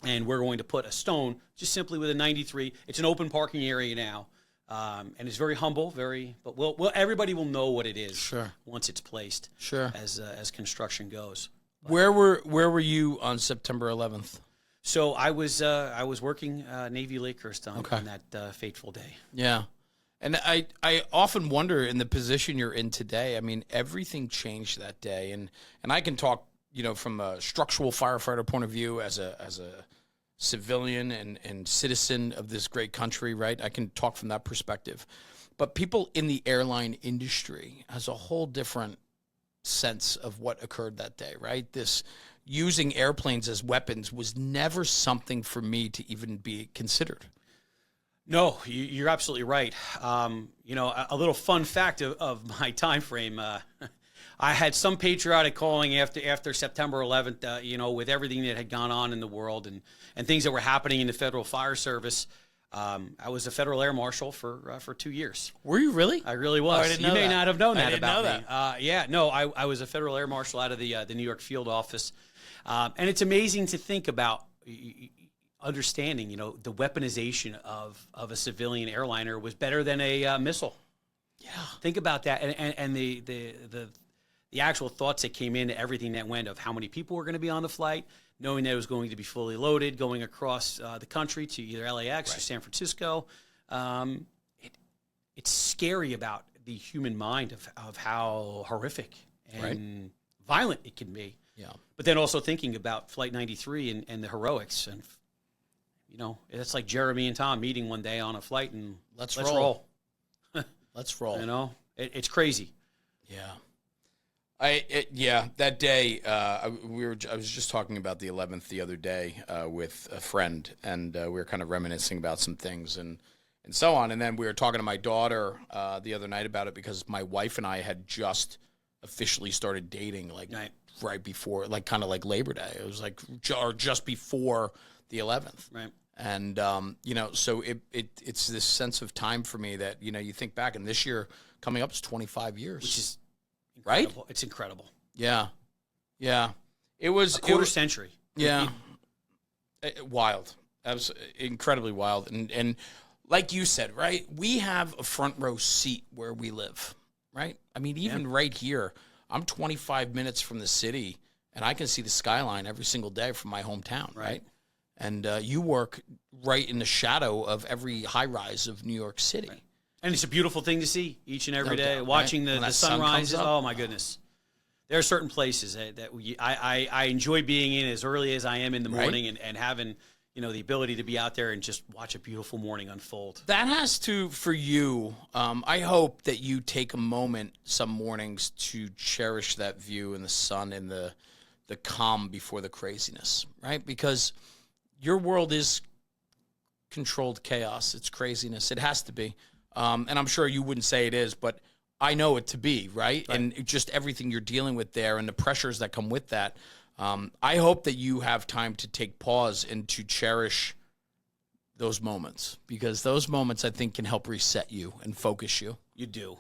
And we're going to put a stone just simply with a 93. It's an open parking area now. And it's very humble, but everybody will know what it is once it's placed. As construction goes. Where were you on September 11th? So I was working Navy Lakehurst on that fateful day. Yeah, and I often wonder, in the position you're in today. I mean, everything changed that day, and I can talk, from a structural firefighter point of view, as a civilian and citizen of this great country, right? I can talk from that perspective. But people in the airline industry has a whole different sense of what occurred that day, right? This using airplanes as weapons was never something for me to even be considered. No, you're absolutely right. A little fun fact of my time frame. I had some patriotic calling after September 11th, with everything that had gone on in the world and things that were happening in the Federal Fire Service. I was a Federal Air Marshal for 2 years. Were you really? I really was. Oh, I didn't know you may that. not have known that I didn't about know me. That. I was a Federal Air Marshal out of the New York field office. And it's amazing to think about understanding, the weaponization of a civilian airliner was better than a missile. Yeah. Think about that. And the actual thoughts that came into everything that went, of how many people were going to be on the flight, knowing that it was going to be fully loaded, going across the country to either LAX or San Francisco. It's scary about the human mind of how horrific and violent it can be. Yeah. But then also thinking about Flight 93 and the heroics. And, it's like Jeremy and Tom meeting one day on a flight and let's roll. Let's roll. It's crazy. Yeah. That day, I was just talking about the 11th the other day with a friend, and we were kind of reminiscing about some things and so on. And then we were talking to my daughter the other night about it, because my wife and I had just officially started dating, right before, kind of like Labor Day. It was or just before the 11th. Right. And, so it's this sense of time for me that, you think back, and this year coming up is 25 years. Which is incredible. Right? It's incredible. Yeah. Yeah. It was a quarter century. Yeah. Wild. Incredibly wild. And like you said, right, we have a front row seat where we live, right? I mean, even right here, I'm 25 minutes from the city, and I can see the skyline every single day from my hometown, right? And you work right in the shadow of every high-rise of New York City. Right. And it's a beautiful thing to see each and every day, watching the sunrise. Oh, my goodness. There are certain places that I enjoy being in as early as I am in the morning, and having the ability to be out there and just watch a beautiful morning unfold. That has to, for you, I hope that you take a moment some mornings to cherish that view and the sun and the calm before the craziness, right? Because your world is controlled chaos. It's craziness. It has to be. And I'm sure you wouldn't say it is, but I know it to be, right? And just everything you're dealing with there and the pressures that come with that. I hope that you have time to take pause and to cherish those moments, because those moments, I think, can help reset you and focus you. You do.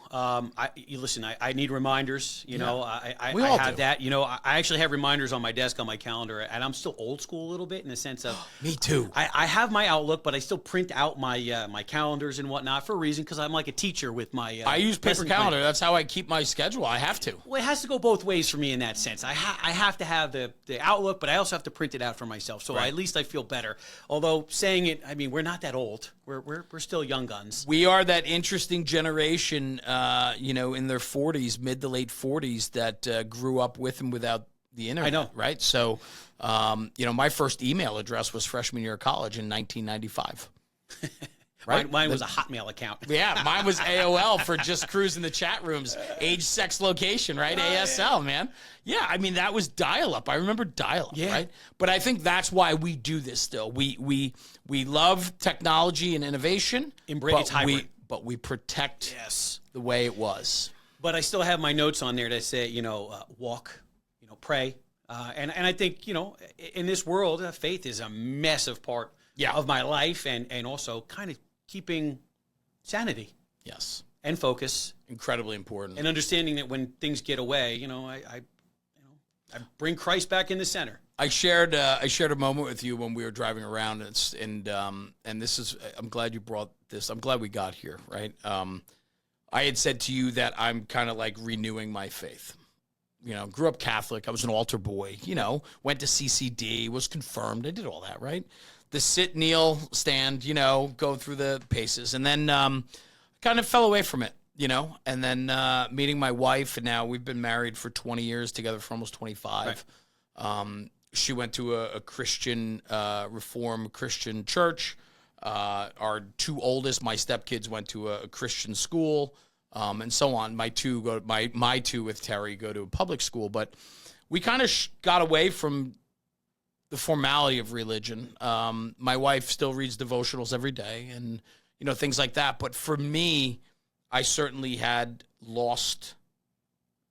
You listen. I need reminders. You know, I We all have do. that. You know, I actually have reminders on my desk on my calendar, and I'm still old school a little bit in the sense of Me too. I have my Outlook, but I still print out my my calendars and whatnot for a reason because I'm like a teacher with my. I use paper lesson calendar. plan. That's how I keep my schedule. I have to. Well, it has to go both ways for me in that sense. I have to have the Outlook, but I also have to print it out for myself. So at least I feel better. Although saying it, I mean, we're not that old. We're still young guns. We are that interesting generation, you know, in their 40s, mid to late 40s, that grew up with and without the internet. I know. Right? So, you know, my first email address was freshman year of college in 1995. Right? Mine was a Hotmail account. Yeah, mine was AOL for just cruising the chat rooms. Age, sex, location, right? ASL, man. Yeah, I mean, that was dial-up. I remember dial-up, right? But I think that's why we do this still. We love technology and innovation. It's hybrid. But we protect the way it was. But I still have my notes on there that say, you know, walk, you know, pray. And I think, you know, in this world, faith is a massive part of my life and also kind of keeping sanity. Yes. And focus. Incredibly important. And understanding that when things get away, you know, I bring Christ back in the center. I shared a moment with you when we were driving around, and this is, I'm glad you brought this. I'm glad we got here, right? I had said to you that I'm kind of like renewing my faith. You know, grew up Catholic. I was an altar boy. You know, went to CCD, was confirmed. I did all that, right? The sit, kneel, stand. You know, go through the paces, and then kind of fell away from it. You know, and then meeting my wife, and now we've been married for 20 years, together for almost 25. Right. She went to a Christian, Reformed Christian church. Our two oldest, my stepkids, went to a Christian school, and so on. My two with Terry go to a public school, but we kind of got away from the formality of religion. My wife still reads devotionals every day, and you know, things like that. But for me, I certainly had lost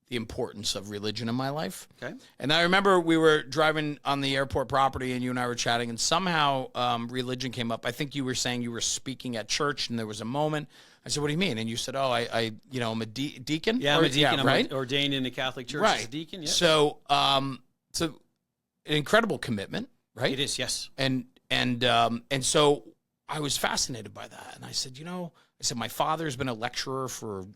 the importance of religion in my life. Okay. And I remember we were driving on the airport property, and you and I were chatting, and somehow religion came up. I think you were saying you were speaking at church, and there was a moment. I said, "What do you mean?" And you said, "Oh, I'm a deacon." Yeah, I'm a deacon. Yeah, I'm right? ordained in the Catholic Church as a deacon. Yeah. So, so an incredible commitment, right? It is, yes. And so I was fascinated by that, and I said, my father's been a lecturer for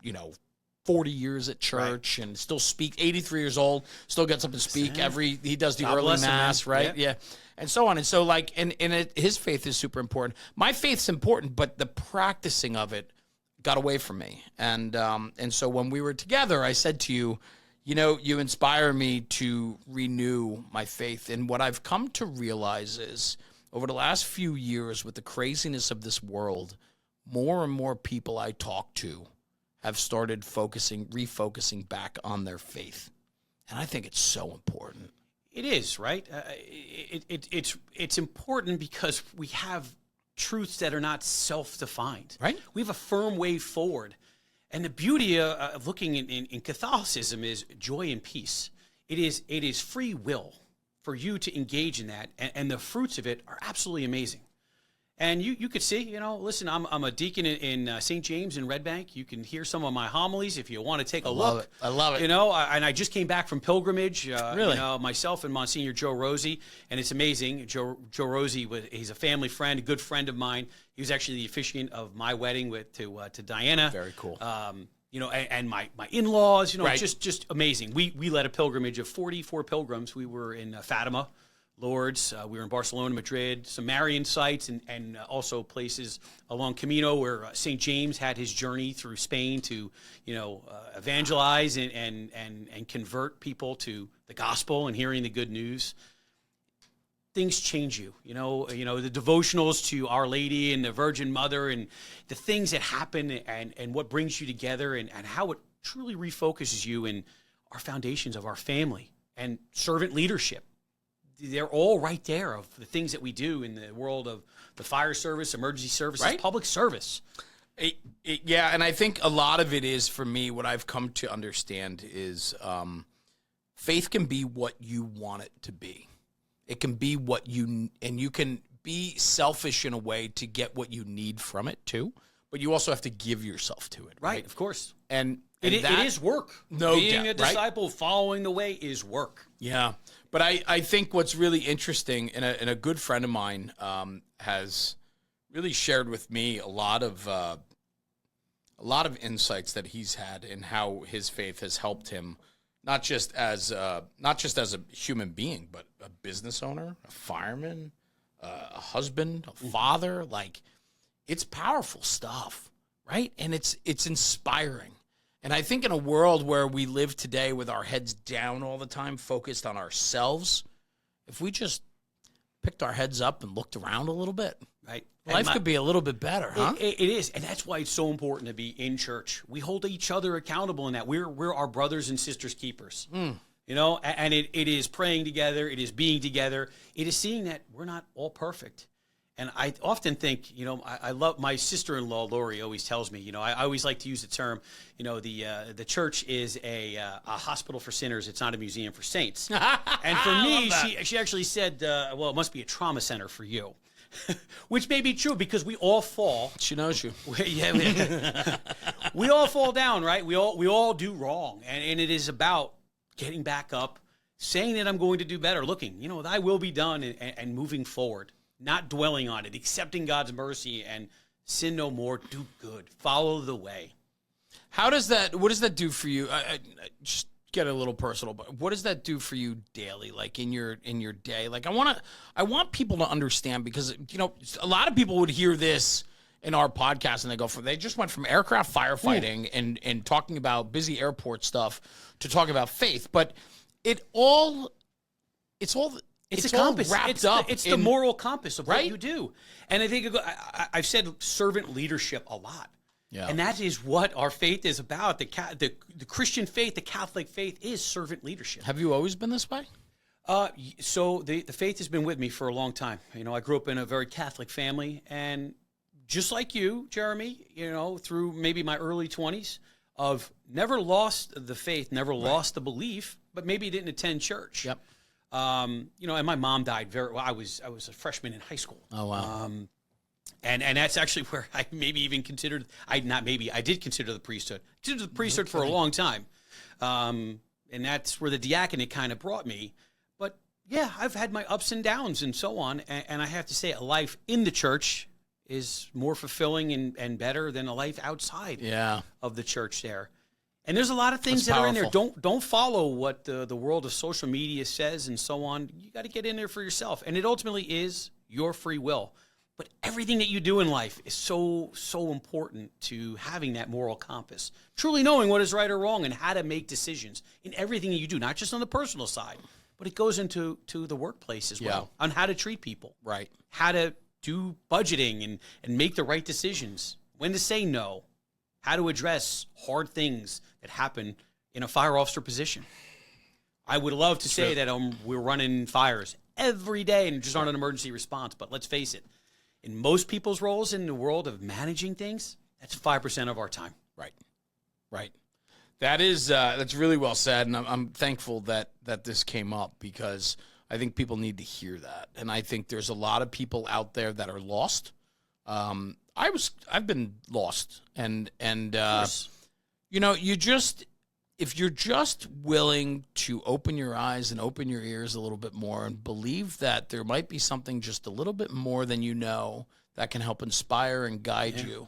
40 years at church, and still 83 years old, still gets up and speak he does the God early mass, him, right? Yeah. And so on. And so his faith is super important. My faith's important, but the practicing of it got away from me. And so when we were together, I said to you, you inspire me to renew my faith. And what I've come to realize is over the last few years with the craziness of this world, more and more people I talk to have started refocusing back on their faith. And I think it's so important. It is, right? It's important because we have truths that are not self-defined. Right. We have a firm way forward. And the beauty of looking in Catholicism is joy and peace. It is free will for you to engage in that, and the fruits of it are absolutely amazing. And you could see, listen, I'm a deacon in St. James in Red Bank. You can hear some of my homilies if you want to take a look. I love it. And I just came back from pilgrimage. Really? Myself and Monsignor Joe Rosie, and it's amazing. Joe Rosie, he's a family friend, a good friend of mine. He was actually the officiant of my wedding to Diana. Very cool. And my in-laws, right. just amazing. We led a pilgrimage of 44 pilgrims. We were in Fatima, Lourdes. We were in Barcelona, Madrid, some Marian sites, and also places along Camino where St. James had his journey through Spain to, evangelize and convert people to the gospel and hearing the good news. Things change you, the devotionals to Our Lady and the Virgin Mother and the things that happen and what brings you together and how it truly refocuses you in our foundations of our family and servant leadership. They're all right there of the things that we do in the world of the fire service, emergency services, right. Public service. Yeah, and I think a lot of it is, for me, what I've come to understand is faith can be what you want it to be. It can be and you can be selfish in a way to get what you need from it too, but you also have to give yourself to it, right? Of course. And it is work. No Being doubt, a disciple, following the way is work. Yeah. But I think what's really interesting, and a good friend of mine has really shared with me a lot of insights that he's had in how his faith has helped him, not just as a human being, but a business owner, a fireman, a husband, a father. Like, it's powerful stuff, right? And it's inspiring. And I think in a world where we live today with our heads down all the time, focused on ourselves, if we just picked our heads up and looked around a little bit, right, life could be a little bit better, huh? It is, and that's why it's so important to be in church. We hold each other accountable in that. We're our brothers and sisters keepers. You know, and it is praying together. It is being together. It is seeing that we're not all perfect. And I often think, you know, I love my sister-in-law, Lori, always tells me, you know, I always like to use the term, you know, the church is a hospital for sinners. It's not a museum for saints. And for me, she actually said, well, it must be a trauma center for you, which may be true because we all fall. She knows you. We all fall down, right? We all do wrong. And it is about getting back up, saying that I'm going to do better, looking, you know, thy will be done and moving forward. Not dwelling on it, accepting God's mercy and sin no more, do good, follow the way. What does that do for you? I just get a little personal, but what does that do for you daily? Like in your day? Like I want people to understand, because, you know, a lot of people would hear this in our podcast and they just went from aircraft firefighting and talking about busy airport stuff to talking about faith, but it's a compass. It's the moral compass of right? what you do. And I think I've said servant leadership a lot. Yeah. And that is what our faith is about. The Christian faith, the Catholic faith, is servant leadership. Have you always been this way? So the faith has been with me for a long time. You know, I grew up in a very Catholic family, and just like you, Jeremy, you know, through maybe my early 20s, of never lost the faith, never lost the belief, but maybe didn't attend church. Yep. You know, and my mom died I was a freshman in high school. Oh, wow. And that's actually where I maybe even considered, I did consider the priesthood. I considered the priesthood for a long time. And that's where the diaconate kind of brought me. But yeah, I've had my ups and downs and so on. And I have to say, a life in the church is more fulfilling and better than a life outside of the church there. And there's a lot of things that are in there. Don't follow what the world of social media says and so on. You got to get in there for yourself. And it ultimately is your free will. But everything that you do in life is so important to having that moral compass. Truly knowing what is right or wrong and how to make decisions in everything that you do, not just on the personal side, but it goes into the workplace as well, on how to treat people. Right. How to do budgeting and make the right decisions, when to say no, how to address hard things that happen in a fire officer position. I would love to say that we're running fires every day and just aren't an emergency response, but let's face it, in most people's roles in the world of managing things, that's 5% of our time. Right. That's really well said, and I'm thankful that this came up, because I think people need to hear that. And I think there's a lot of people out there that are lost. I've been lost, and you know, if you're just willing to open your eyes and open your ears a little bit more and believe that there might be something just a little bit more than you know that can help inspire and guide you,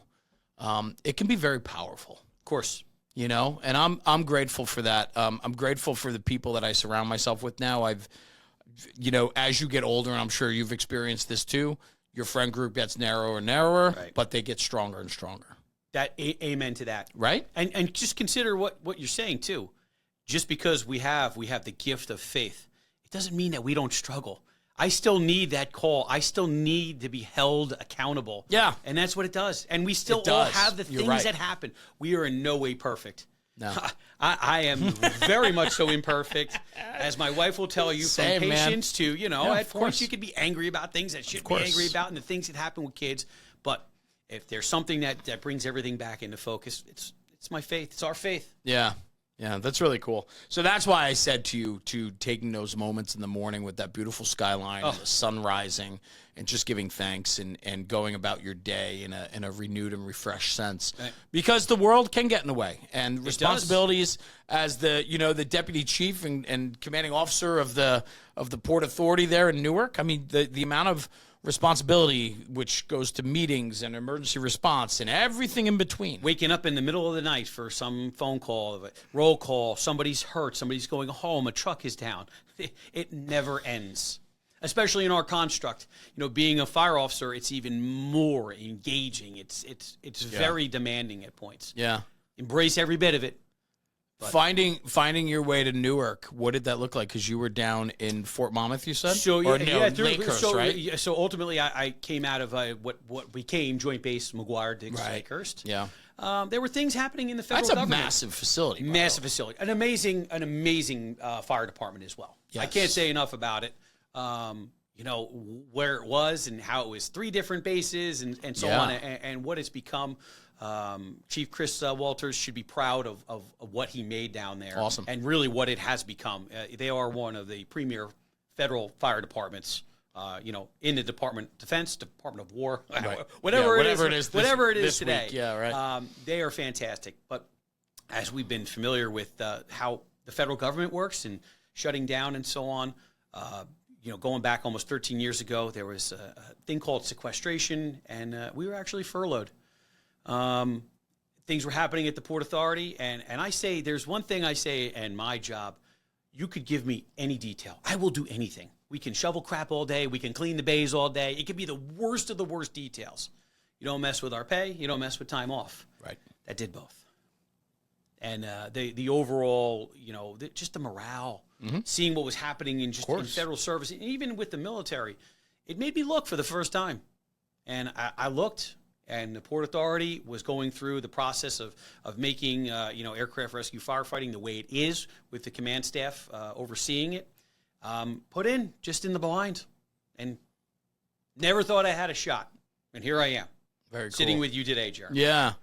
it can be very powerful. Of course. You know, and I'm grateful for that. I'm grateful for the people that I surround myself with now. You know, as you get older, and I'm sure you've experienced this too, your friend group gets narrower and narrower, but they get stronger and stronger. Amen to that. Right? And just consider what you're saying too. Just because we have the gift of faith, it doesn't mean that we don't struggle. I still need that call. I still need to be held accountable. Yeah. And that's what it does. And we still all have the things that happen. We are in no way perfect. No. I am very much so imperfect, as my wife will tell you, from patience to, you know, at points you could be angry about things that shouldn't be angry about, and the things that happen with kids. But if there's something that brings everything back into focus, it's my faith. It's our faith. Yeah. Yeah, that's really cool. So that's why I said to you to taking those moments in the morning with that beautiful skyline, and the sun rising, and just giving thanks and going about your day in a renewed and refreshed sense. Right. Because the world can get in the way, and responsibilities as the the deputy chief and commanding officer of the Port Authority there in Newark. I mean, the amount of responsibility which goes to meetings and emergency response and everything in between. Waking up in the middle of the night for some phone call, roll call, somebody's hurt, somebody's going home, a truck is down. It never ends, especially in our construct. Being a fire officer, it's even more engaging. It's very demanding at points. Yeah. Embrace every bit of it. But finding your way to Newark, what did that look like? Because you were down in Fort Monmouth, you said? So Lakehurst, right? So ultimately, I came out of what became Joint Base McGuire-Dix Lakehurst. Yeah. There were things happening in the federal government. That's a massive facility. Massive facility. An amazing fire department as well. Yes. I can't say enough about it. Where it was and how it was 3 different bases and so on, and what it's become. Chief Chris Walters should be proud of what he made down there. Awesome. And really what it has become. They are one of the premier federal fire departments, in the Department of Defense, Department of War, right. whatever it is this today. Week. Yeah, right. They are fantastic. But as we've been familiar with how the federal government works and shutting down and so on, going back almost 13 years ago, there was a thing called sequestration, and we were actually furloughed. Things were happening at the Port Authority, and I say, there's one thing I say in my job: you could give me any detail, I will do anything. We can shovel crap all day, we can clean the bays all day. It could be the worst of the worst details. You don't mess with our pay, you don't mess with time off. Right. That did both. And the overall, just the morale, seeing what was happening in federal service, and even with the military, it made me look for the first time. And I looked. And the Port Authority was going through the process of making, aircraft rescue firefighting the way it is, with the command staff overseeing it. Put in just in the blind, and never thought I had a shot. And here I am, very cool. Sitting with you today, Jerry. Yeah.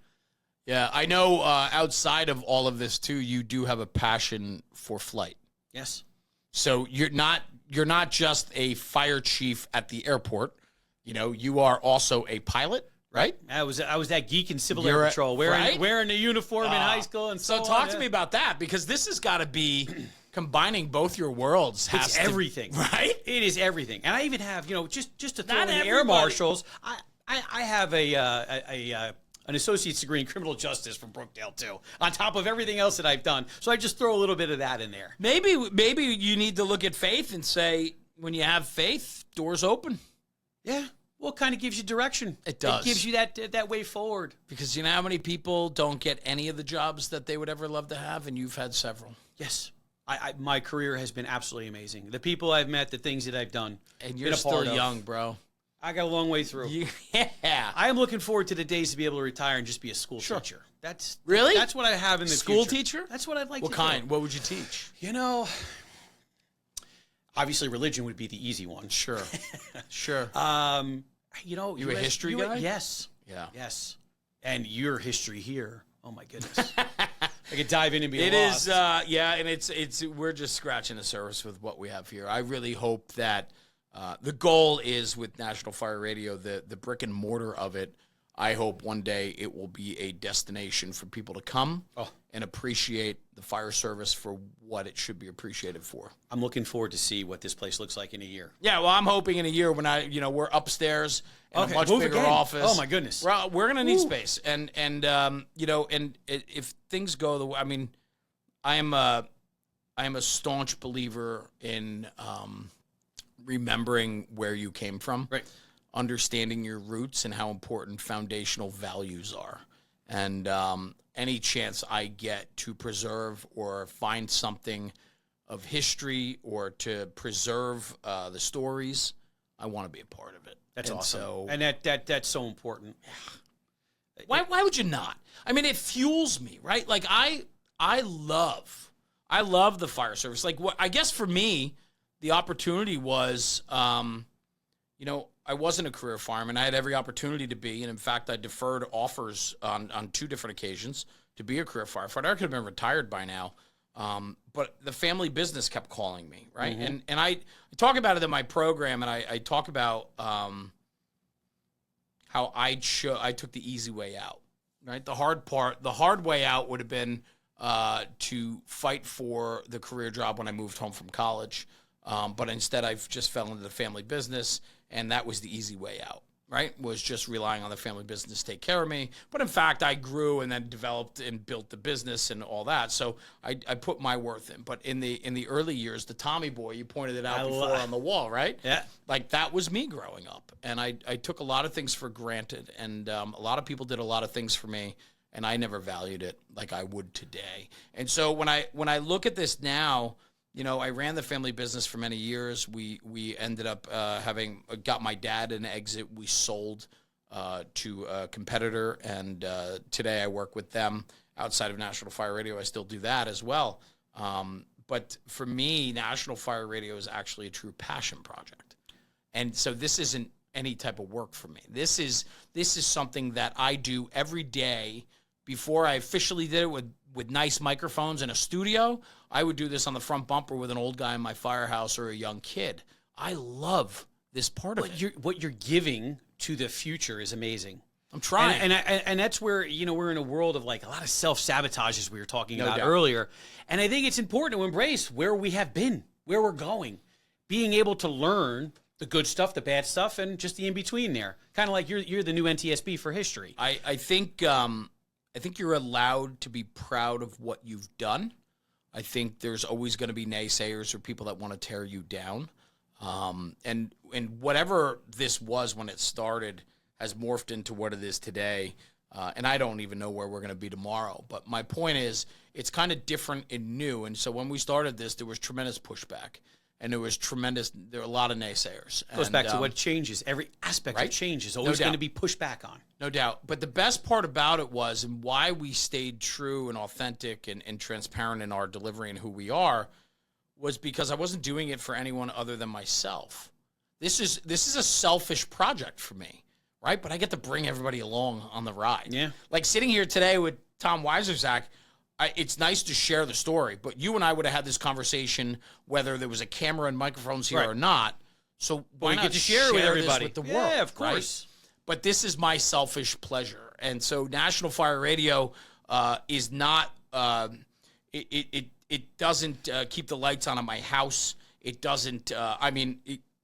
I know outside of all of this too, you do have a passion for flight. Yes. So you're not just a fire chief at the airport. You are also a pilot. Right? I was that geek in Civil Air Patrol, wearing a uniform in high school, and so talk to me about that, because this has got to be combining both your worlds. It's everything, right? It is everything, and I even have just to throw in the air marshals. I have an associate's degree in criminal justice from Brookdale too, on top of everything else that I've done. So I just throw a little bit of that in there. Maybe you need to look at faith and say, when you have faith, doors open. Yeah. Well, it kind of gives you direction. It does. It gives you that way forward. Because you know how many people don't get any of the jobs that they would ever love to have, and you've had several. Yes. My career has been absolutely amazing. The people I've met, the things that I've done. And you're still young, bro. I got a long way through. Yeah. I am looking forward to the days to be able to retire and just be a school teacher. That's what I have in the school future. Teacher? That's what I'd like to do. What kind? What would you teach? Obviously religion would be the easy one. Sure. Sure. You a history guy? Yes. Yeah. Yes. And your history here. Oh my goodness. I could dive in and be lost. It is, and it's we're just scratching the surface with what we have here. I really hope that the goal is, with National Fire Radio, the brick and mortar of it, I hope one day it will be a destination for people to come and appreciate the fire service for what it should be appreciated for. I'm looking forward to see what this place looks like in a year. Yeah, well, I'm hoping in a year when we're upstairs in a much bigger office. Oh my goodness, we're gonna need space, and if things go the way, I mean, I am a staunch believer in remembering where you came from. Right. Understanding your roots and how important foundational values are. And any chance I get to preserve or find something of history or to preserve the stories, I want to be a part of it. That's awesome. So, and that's so important. Why would you not? I mean, it fuels me, right? Like I love the fire service. Like I guess for me, the opportunity was, I wasn't a career fireman. I had every opportunity to be, and in fact, I deferred offers on 2 different occasions to be a career firefighter. I could have been retired by now. But the family business kept calling me, right? And I talk about it in my program, and I talk about how I took the easy way out, right? The hard way out would have been to fight for the career job when I moved home from college. But instead, I've just fell into the family business, and that was the easy way out, right? Was just relying on the family business to take care of me. But in fact, I grew and then developed and built the business and all that. So I put my worth in. But in the early years, the Tommy boy, you pointed it out before on the wall, right? Yeah. Like that was me growing up. And I took a lot of things for granted. And a lot of people did a lot of things for me, and I never valued it like I would today. And so when I look at this now, you know, I ran the family business for many years. We ended up got my dad an exit. We sold to a competitor, and today I work with them outside of National Fire Radio. I still do that as well. But for me, National Fire Radio is actually a true passion project. And so this isn't any type of work for me. This is something that I do every day. Before I officially did it with nice microphones in a studio, I would do this on the front bumper with an old guy in my firehouse or a young kid. I love this part of it. What you're giving to the future is amazing. I'm trying. And that's where, you know, we're in a world of like a lot of self-sabotage, as we were talking about earlier. And I think it's important to embrace where we have been, where we're going, being able to learn the good stuff, the bad stuff, and just the in-between there. Kind of like you're the new NTSB for history. I think you're allowed to be proud of what you've done. I think there's always going to be naysayers or people that want to tear you down. And whatever this was when it started has morphed into what it is today. And I don't even know where we're going to be tomorrow. But my point is, it's kind of different and new. And so when we started this, there was tremendous pushback. And there were a lot of naysayers. Goes back to what changes. Every aspect of change is always going to be pushed back on. No doubt. But the best part about it was, and why we stayed true and authentic and transparent in our delivery and who we are, was because I wasn't doing it for anyone other than myself. This is a selfish project for me, right? But I get to bring everybody along on the ride. Yeah. Like sitting here today with Tom Wiezcerzak, it's nice to share the story, but you and I would have had this conversation whether there was a camera and microphones here or not. So why not get to share with everybody, with the world? Yeah, of course. Right? But this is my selfish pleasure, and so National Fire Radio is not. It doesn't keep the lights on in my house. It doesn't.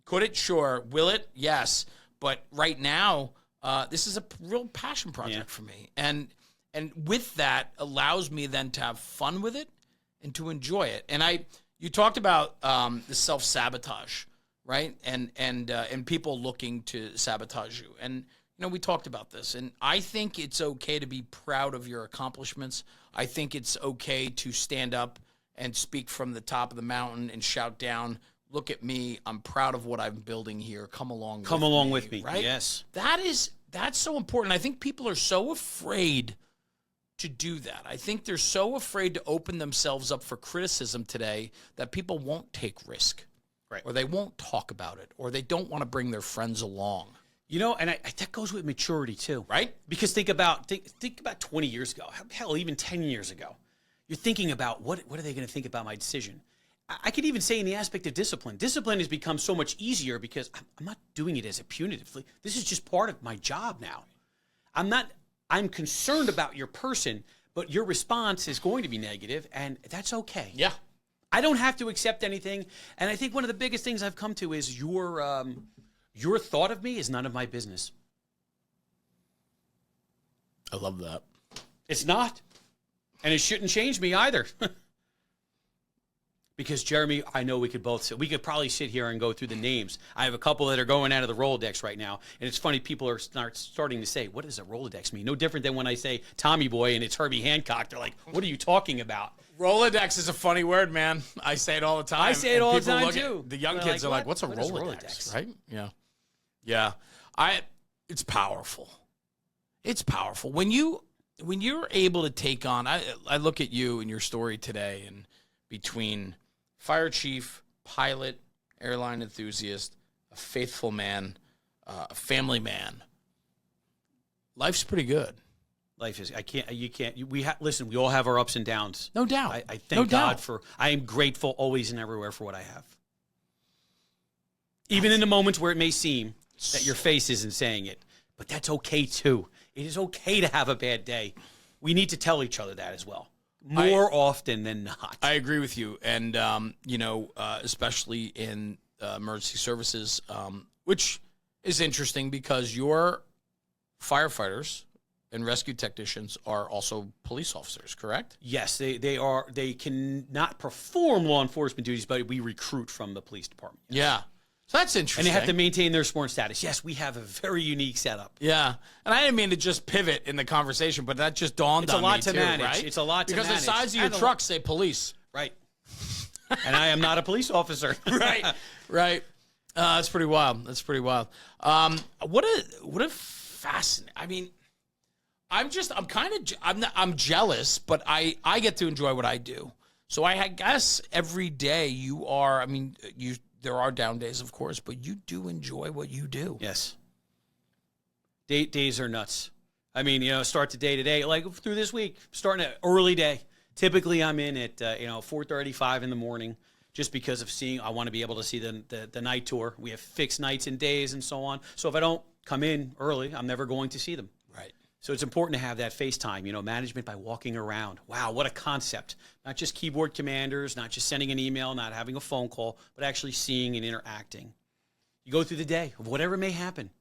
Could it? Sure. Will it? Yes. But right now, this is a real passion project for me, and with that allows me then to have fun with it and to enjoy it. And you talked about the self-sabotage, right? And people looking to sabotage you. And, you know, we talked about this. And I think it's okay to be proud of your accomplishments. I think it's okay to stand up and speak from the top of the mountain and shout down, look at me, I'm proud of what I'm building here. Come along with me. Right? Yes. That's so important. I think people are so afraid to do that. I think they're so afraid to open themselves up for criticism today that people won't take risk, right? Or they won't talk about it, or they don't want to bring their friends along. You know, and that goes with maturity too, right? Because think about 20 years ago, hell, even 10 years ago. You're thinking about what are they going to think about my decision? I could even say in the aspect of discipline. Discipline has become so much easier because I'm not doing it as a punitively. This is just part of my job now. I'm concerned about your person, but your response is going to be negative, and that's okay. Yeah. I don't have to accept anything. And I think one of the biggest things I've come to is your thought of me is none of my business. I love that. It's not. And it shouldn't change me either. Because, Jeremy, I know we could probably sit here and go through the names. I have a couple that are going out of the Rolodex right now. And it's funny, people are starting to say, what does a Rolodex mean? No different than when I say Tommy Boy and it's Herbie Hancock. They're like, what are you talking about? Rolodex is a funny word, man. I say it all the time. I say it all the time, too. The young kids are like, what's a Rolodex? Right? Yeah. Yeah. It's powerful. It's powerful. When you're able to take on, I look at you and your story today, and between fire chief, pilot, airline enthusiast, a faithful man, a family man, life's pretty good. Life is, you can't, listen, we all have our ups and downs. No doubt. I thank God I am grateful always and everywhere for what I have. Even in the moments where it may seem that your face isn't saying it, but that's okay too. It is okay to have a bad day. We need to tell each other that as well. More often than not. I agree with you. And, especially in emergency services, which is interesting because your firefighters and rescue technicians are also police officers, correct? Yes, they are. They cannot perform law enforcement duties, but we recruit from the police department. Yes. Yeah. So that's interesting. And they have to maintain their sworn status. Yes, we have a very unique setup. Yeah. And I didn't mean to just pivot in the conversation, but that just dawned on me, It's a lot to manage. Right? It's a lot to manage. Because the sides of your truck say police. Right. And I am not a police officer. Right. That's pretty wild. What a fascinating. I mean, I'm jealous, but I get to enjoy what I do. So I guess every day there are down days, of course, but you do enjoy what you do. Yes. Days are nuts. I mean, start the day to day, like through this week, starting an early day. Typically I'm in at, 4:35 in the morning just because of I want to be able to see the night tour. We have fixed nights and days and so on. So if I don't come in early, I'm never going to see them. Right. So it's important to have that FaceTime, management by walking around. Wow, what a concept. Not just keyboard commanders, not just sending an email, not having a phone call, but actually seeing and interacting. You go through the day of whatever may happen.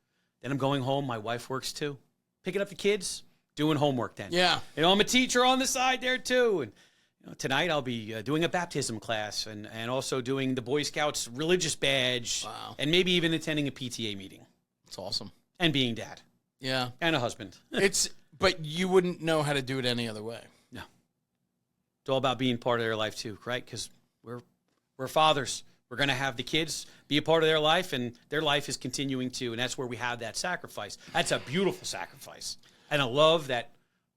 Then I'm going home. My wife works too. Picking up the kids, doing homework then. Yeah. I'm a teacher on the side there too. And tonight I'll be doing a baptism class and also doing the Boy Scouts religious badge. Wow. And maybe even attending a PTA meeting. That's awesome. And being dad. Yeah. And a husband. But you wouldn't know how to do it any other way. No. It's all about being part of their life too, right? Because we're fathers. We're going to have the kids be a part of their life, and their life is continuing to, and that's where we have that sacrifice. That's a beautiful sacrifice. And I love that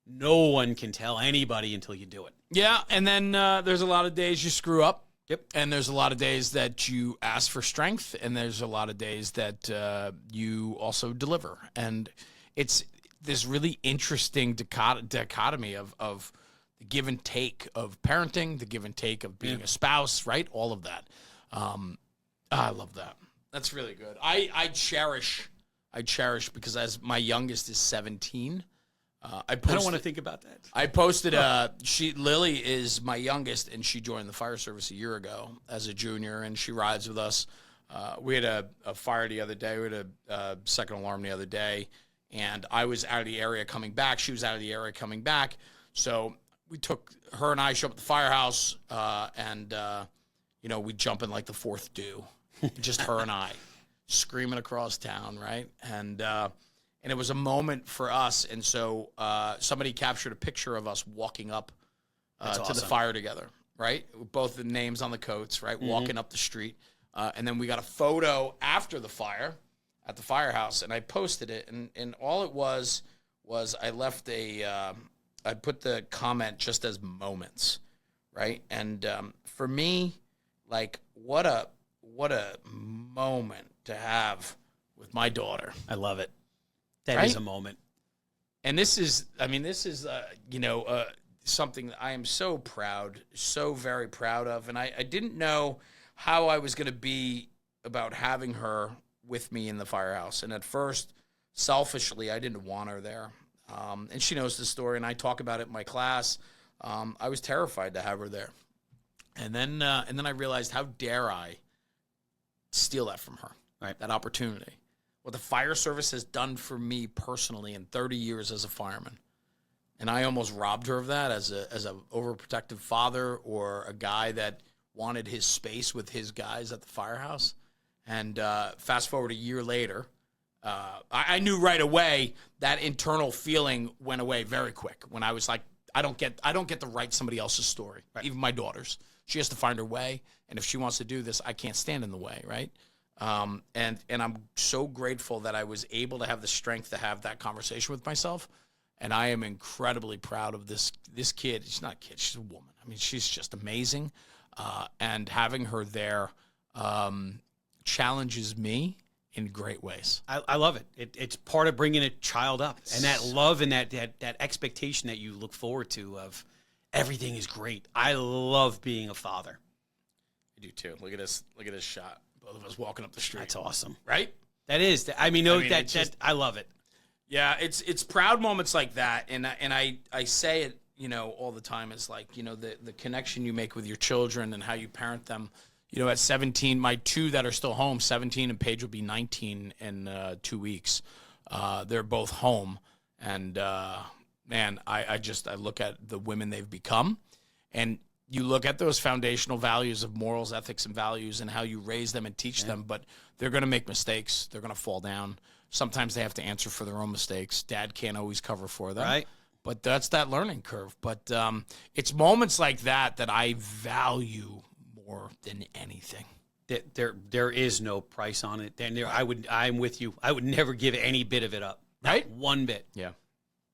no one can tell anybody until you do it. Yeah, and then there's a lot of days you screw up. Yep. And there's a lot of days that you ask for strength, and there's a lot of days that you also deliver. And it's this really interesting dichotomy of the give and take of parenting, the give and take of being a spouse, right? All of that. I love that. That's really good. I cherish because as my youngest is 17, I don't want to think about that. I posted Lily is my youngest, and she joined the fire service a year ago as a junior, and she rides with us. We had a fire the other day. We had a second alarm the other day, and I was out of the area coming back. She was out of the area coming back. So we took her and I show up at the firehouse, and we jump in like the fourth due, just her and I, screaming across town, right? And it was a moment for us. And so somebody captured a picture of us walking up to the fire together, right? With both the names on the coats, right? Mm-hmm. Walking up the street. And then we got a photo after the fire at the firehouse, and I posted it. And all it was I left I put the comment just as moments, right? And for me, like, what a moment to have with my daughter. I love it. That right? is a moment. And this is something that I am so proud, so very proud of. And I didn't know how I was going to be about having her with me in the firehouse. And at first, selfishly, I didn't want her there. And she knows the story, and I talk about it in my class. I was terrified to have her there. And then I realized, how dare I steal that from her, right? That opportunity. What the fire service has done for me personally in 30 years as a fireman. And I almost robbed her of that as a overprotective father or a guy that wanted his space with his guys at the firehouse. And fast forward a year later, I knew right away that internal feeling went away very quick when I was like, I don't get to write somebody else's story, right? Even my daughter's. She has to find her way, and if she wants to do this, I can't stand in the way, right? And I'm so grateful that I was able to have the strength to have that conversation with myself, and I am incredibly proud of this kid. She's not a kid; she's a woman. I mean, she's just amazing, and having her there challenges me in great ways. I love it. It's part of bringing a child up, and that love and that expectation that you look forward to of everything is great. I love being a father. I do too. Look at this shot. Both of us walking up the street. That's awesome. Right? That is. I love it. Yeah, it's proud moments like that, and I say it, all the time. Is like, the connection you make with your children and how you parent them. At 17, my two that are still home, 17 and Paige will be 19 in 2 weeks. They're both home. And, man, I look at the women they've become. And you look at those foundational values of morals, ethics, and values and how you raise them and teach them. But they're going to make mistakes. They're going to fall down. Sometimes they have to answer for their own mistakes. Dad can't always cover for them. Right. But that's that learning curve. But it's moments like that I value more than anything. There is no price on it. And I'm with you. I would never give any bit of it up. Right? Not one bit. Yeah.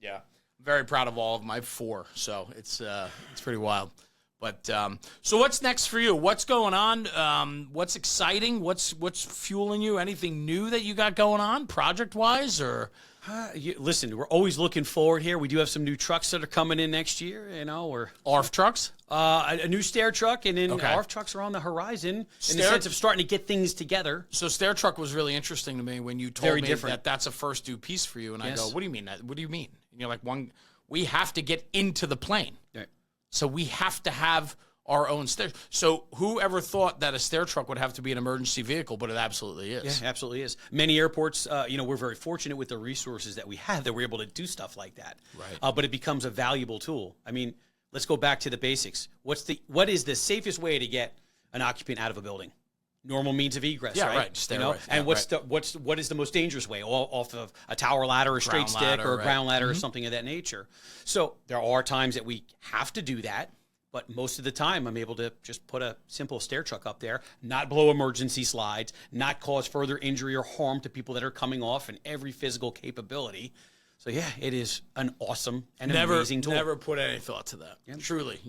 I'm very proud of all of them. I have 4, so it's pretty wild. But so what's next for you? What's going on? What's exciting? What's fueling you? Anything new that you got going on, project wise, or? Listen, we're always looking forward here. We do have some new trucks that are coming in next year. We're ARFF trucks, a new stair truck, and then Okay. ARFF trucks are on the horizon in the sense of starting to get things together. So stair truck was really interesting to me when you told Very me different. that's a first due piece for you, and Yes. I go, what do you mean? What do you mean? And you're like, we have to get into the plane, Right. so we have to have our own stairs. So whoever thought that a stair truck would have to be an emergency vehicle, but it absolutely is. Yeah, absolutely is. Many airports, we're very fortunate with the resources that we have that we're able to do stuff like that. Right. But it becomes a valuable tool. I mean, let's go back to the basics. What is the safest way to get an occupant out of a building? Normal means of egress, Yeah, right? right. Stairway. And Yeah, what is the most dangerous way? Off of a tower ladder, or straight Ground stick, ladder, or a right. ground ladder, or something of that nature. So there are times that we have to do that. But most of the time, I'm able to just put a simple stair truck up there, not blow emergency slides, not cause further injury or harm to people that are coming off, and every physical capability. So, yeah, it is an awesome and amazing tool. Never put any thought to that. Yeah. Truly,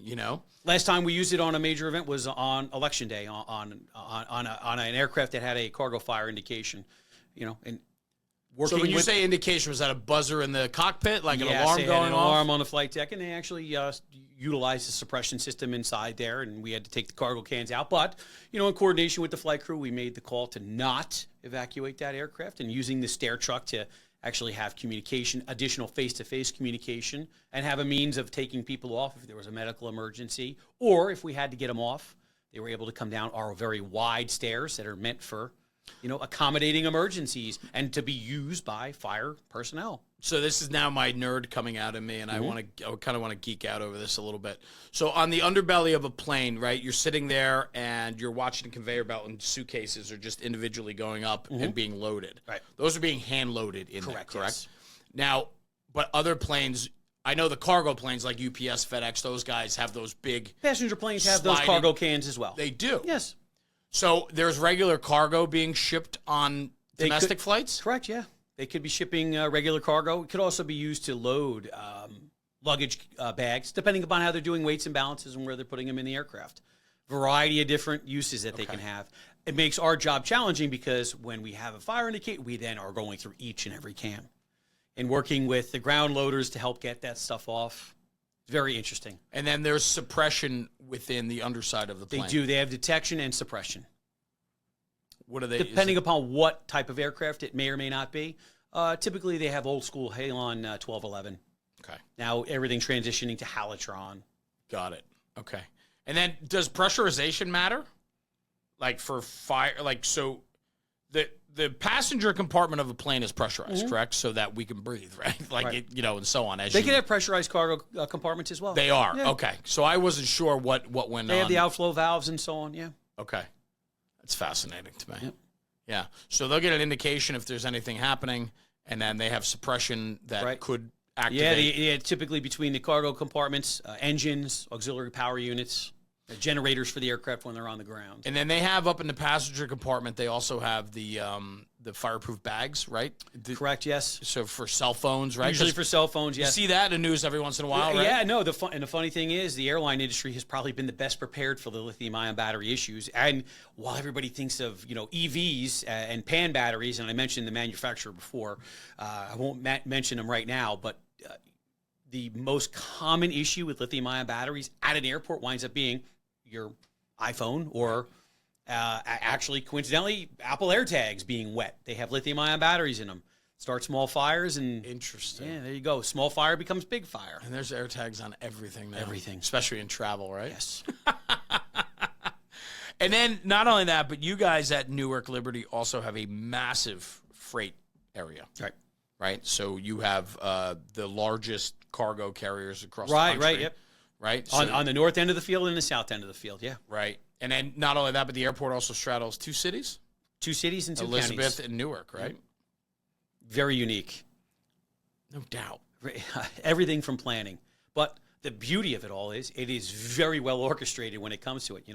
Last time we used it on a major event was on Election Day on an aircraft that had a cargo fire indication, and working So when you with, say indication, was that a buzzer in the cockpit, like an yes, alarm they had going an off? alarm on the flight deck, and they actually utilized the suppression system inside there, and we had to take the cargo cans out. But, in coordination with the flight crew, we made the call to not evacuate that aircraft, and using the stair truck to actually have communication, additional face-to-face communication, and have a means of taking people off if there was a medical emergency, or if we had to get them off, they were able to come down our very wide stairs that are meant for accommodating emergencies and to be used by fire personnel. So this is now my nerd coming out of me, and I kind of want to geek out over this a little bit. So on the underbelly of a plane, right, you're sitting there and you're watching a conveyor belt, and suitcases are just individually going up and being loaded. Right. Those are being hand loaded in there, correct? Yes. Now, but other planes, I know the cargo planes like UPS, FedEx, those guys have those big. Passenger planes have those sliding- cargo cans as well. They do. Yes. So there's regular cargo being shipped on domestic flights? Correct, yeah. They could be shipping regular cargo. It could also be used to load luggage bags, depending upon how they're doing weights and balances and where they're putting them in the aircraft. Variety of different uses that they can have. It makes our job challenging because when we have a fire indicate, we then are going through each and every can and working with the ground loaders to help get that stuff off. It's very interesting. And then there's suppression within the underside of the plane. They do. They have detection and suppression. What are they? Depending upon what type of aircraft it may or may not be. Typically, they have old school Halon 1211. Okay. Now everything transitioning to Halitron. Got it. Okay. And then does pressurization matter? Like for fire, like so the passenger compartment of a plane is pressurized, correct? So that we can breathe, right? Like, Right. It, and so on. They can have pressurized cargo compartments as well. They are. Yeah. Okay. So I wasn't sure what went on. They have the outflow valves and so on, yeah. Okay. That's fascinating to me. Yep. Yeah. So they'll get an indication if there's anything happening, and then they have suppression that could activate. Yeah, typically between the cargo compartments, engines, auxiliary power units, generators for the aircraft when they're on the ground. And then they have up in the passenger compartment, they also have the the fireproof bags, right? Correct. Yes. So for cell phones, right? Usually for cell phones. Yes. You see that in the news every once in a while, right? Yeah. No. The funny thing is, the airline industry has probably been the best prepared for the lithium-ion battery issues. And while everybody thinks of EVs and pan batteries, and I mentioned the manufacturer before, I won't mention them right now, but the most common issue with lithium-ion batteries at an airport winds up being your iPhone or actually, coincidentally, Apple AirTags being wet. They have lithium-ion batteries in them. Start small fires and... Interesting. Yeah, there you go. Small fire becomes big fire. And there's AirTags on everything now. Everything. Especially in travel, right? Yes. And then not only that, but you guys at Newark Liberty also have a massive freight area. Right. Right? So you have the largest cargo carriers across the Right, country. right, yep. Right? On the north end of the field and the south end of the field, yeah. Right. And then not only that, but the airport also straddles 2 cities. 2 cities and 2 Elizabeth counties. and Newark, right? Very unique. No doubt. Everything from planning. But the beauty of it all is it is very well orchestrated when it comes to it.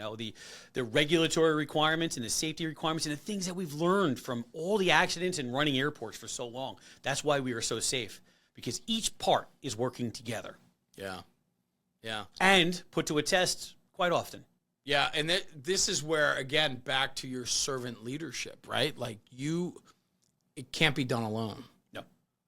The regulatory requirements and the safety requirements and the things that we've learned from all the accidents and running airports for so long. That's why we are so safe, because each part is working together. Yeah. Yeah. And put to a test quite often. Yeah, and this is where, again, back to your servant leadership, right? Like it can't be done alone. No.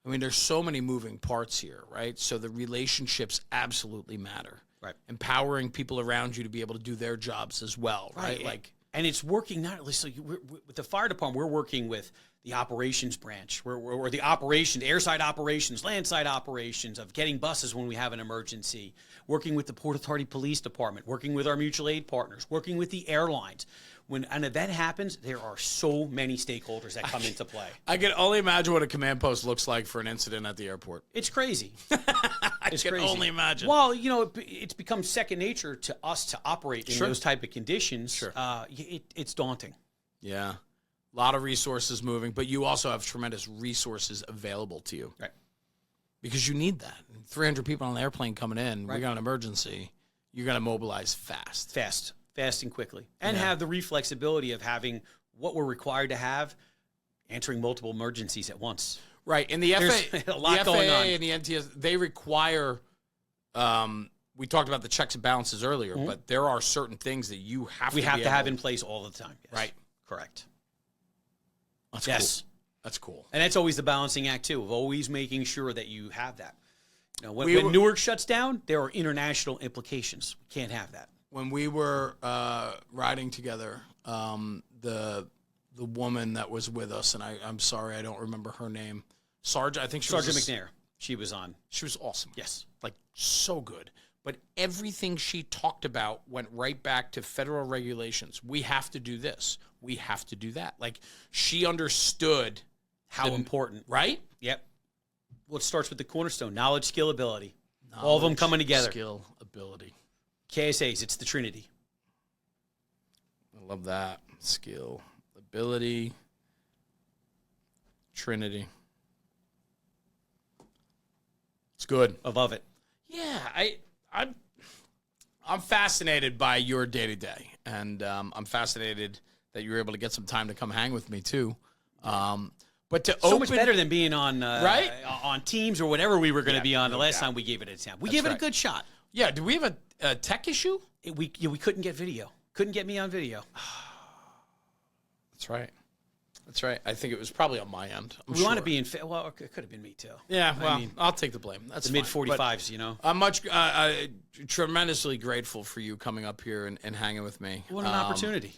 I mean, there's so many moving parts here, right? So the relationships absolutely matter. Right. Empowering people around you to be able to do their jobs as well, right? Like, and it's working not only with the fire department. We're working with the operations branch, or the operations, airside operations, landside operations of getting buses when we have an emergency. Working with the Port Authority Police Department, working with our mutual aid partners, working with the airlines. When an event happens, there are so many stakeholders that come into play. I can only imagine what a command post looks like for an incident at the airport. It's crazy. I can only imagine. Well, it's become second nature to us to operate in those type of conditions. Sure. It's daunting. Yeah. A lot of resources moving, but you also have tremendous resources available to you. Right. Because you need that. 300 people on an airplane coming in, we got an emergency, you're going to mobilize fast. Fast and quickly. And have the reflexibility of having what we're required to have, answering multiple emergencies at once. Right. And the FAA, a lot the going FAA on. and the NTS, they require, we talked about the checks and balances earlier, but there are certain things that you have we to have be to able have in place all the time. Yes. Right. Correct. That's yes. cool. That's cool. And that's always the balancing act, too, of always making sure that you have that. When Newark shuts down, there are international implications. We can't have that. When we were riding together, the woman that was with us, and I'm sorry, I don't remember her name. I think Sergeant McNair. She was on. She was awesome. Yes. Like, so good. But everything she talked about went right back to federal regulations. We have to do this. We have to do that. Like, she understood how important. Right? Yep. Well, it starts with the cornerstone, knowledge, skill, ability. All of them coming together. Skill, ability. KSAs, it's the Trinity. I love that. Skill, ability, Trinity. It's good. I love it. Yeah, I'm fascinated by your day-to-day, and I'm fascinated that you were able to get some time to come hang with me, too. But to so much better than being on right? on Teams or whatever we were going to be on the last time we gave it a attempt. We gave it a good shot. Yeah, did we have a tech issue? We couldn't get video. Couldn't get me on video. That's right. That's right. I think it was probably on my end. We want to be in. Well, it could have been me too. Yeah. Well, I'll take the blame. That's the mid-45s. You know. I'm tremendously grateful for you coming up here and hanging with me. What an opportunity.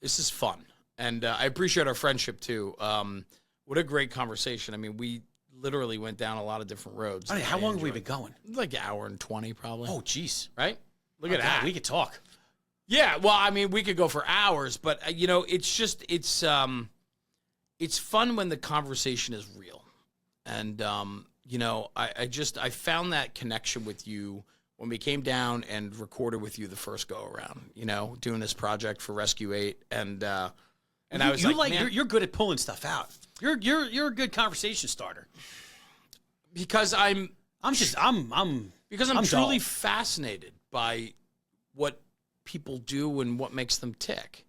This is fun, and I appreciate our friendship too. What a great conversation. I mean, we literally went down a lot of different roads. How long have we been going? Like an hour and 20, probably. Oh, geez. Right? Look at that. We could talk. Yeah. Well, I mean, we could go for hours, but it's fun when the conversation is real. And, I found that connection with you when we came down and recorded with you the first go around, doing this project for Rescue 8. And I was man, you're good at pulling stuff out. You're a good conversation starter. Because I'm truly dull. fascinated by what people do and what makes them tick.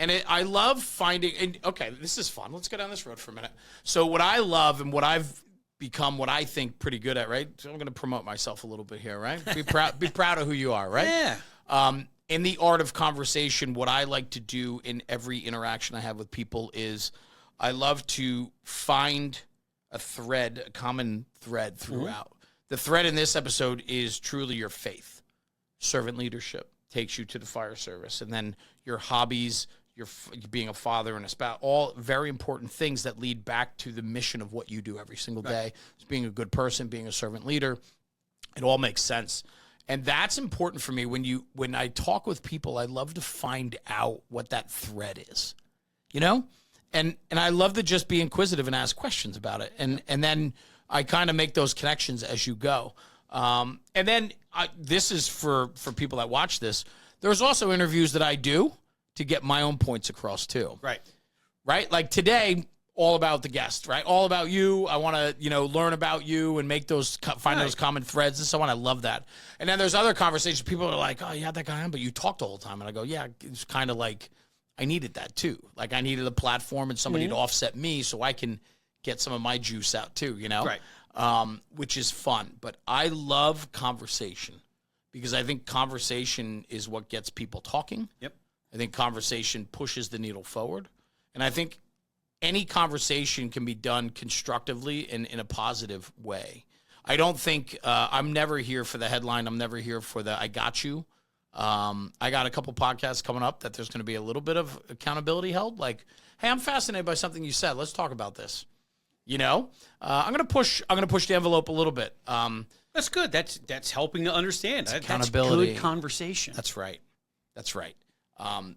And I love finding, and okay, this is fun. Let's go down this road for a minute. So what I love and what I've become, what I think pretty good at, right? So I'm going to promote myself a little bit here, right? Be proud of who you are, right? Yeah. In the art of conversation, what I like to do in every interaction I have with people is I love to find a thread, a common thread throughout. The thread in this episode is truly your faith. Servant leadership takes you to the fire service. And then your hobbies, your being a father and a spouse, all very important things that lead back to the mission of what you do every single day. It's being a good person, being a servant leader. It all makes sense. And that's important for me. When I talk with people, I love to find out what that thread is, you know? And I love to just be inquisitive and ask questions about it. And then I kind of make those connections as you go. And then this is for people that watch this. There's also interviews that I do to get my own points across too. Right? Like today, all about the guest, right? All about you. I want to, learn about you and make find those common threads and so on. I love that. And then there's other conversations. People are like, oh, you had that guy on, but you talked the whole time. And I go, yeah, it's kind of like I needed that too. Like I needed a platform and somebody to offset me so I can get some of my juice out too, which is fun. But I love conversation because I think conversation is what gets people talking. Yep. I think conversation pushes the needle forward. And I think any conversation can be done constructively and in a positive way. I don't think I'm never here for the headline. I'm never here for the I got you. I got a couple podcasts coming up that there's going to be a little bit of accountability held. Like, hey, I'm fascinated by something you said. Let's talk about this. I'm going to push the envelope a little bit. That's good. That's helping to understand. Accountability. That's good conversation. That's right.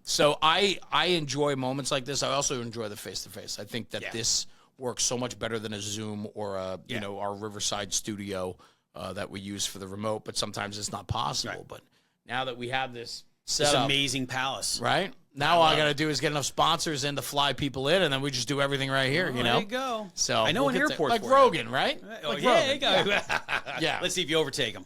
So I enjoy moments like this. I also enjoy the face-to-face. I think that this works so much better than a Zoom or our Riverside studio that we use for the remote, but sometimes it's not possible. Right. But now that we have this This setup, amazing palace. right? Now all I got to do is get enough sponsors in to fly people in, and then we just do everything right here, There you go. So I know an airport like for Rogan, right? Like Rogan. yeah. Let's see if you overtake him.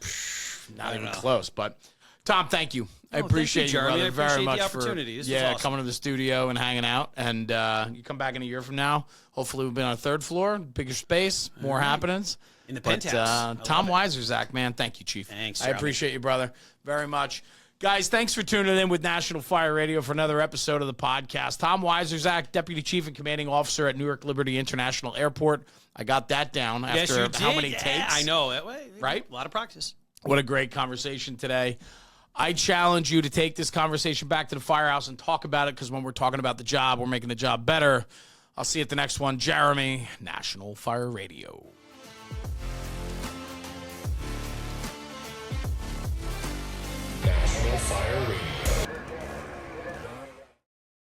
Not even close, but Tom, thank you. I appreciate you, Jeremy. brother, I appreciate very much the opportunity. This for was awesome. coming to the studio and hanging out. And you come back in a year from now. Hopefully, we'll be on a third floor, bigger space, more happenings. In the penthouse. Tom Wiezcerzak, man, thank you, Chief. Thanks, I Jeremy. appreciate you, brother, very much. Guys, thanks for tuning in with National Fire Radio for another episode of the podcast. Tom Wiezcerzak, Deputy Chief and Commanding Officer at Newark Liberty International Airport. I got that down after how many takes? I know. Right? A lot of practice. What a great conversation today. I challenge you to take this conversation back to the firehouse and talk about it, because when we're talking about the job, we're making the job better. I'll see you at the next one. Jeremy, National Fire Radio. National Fire Radio.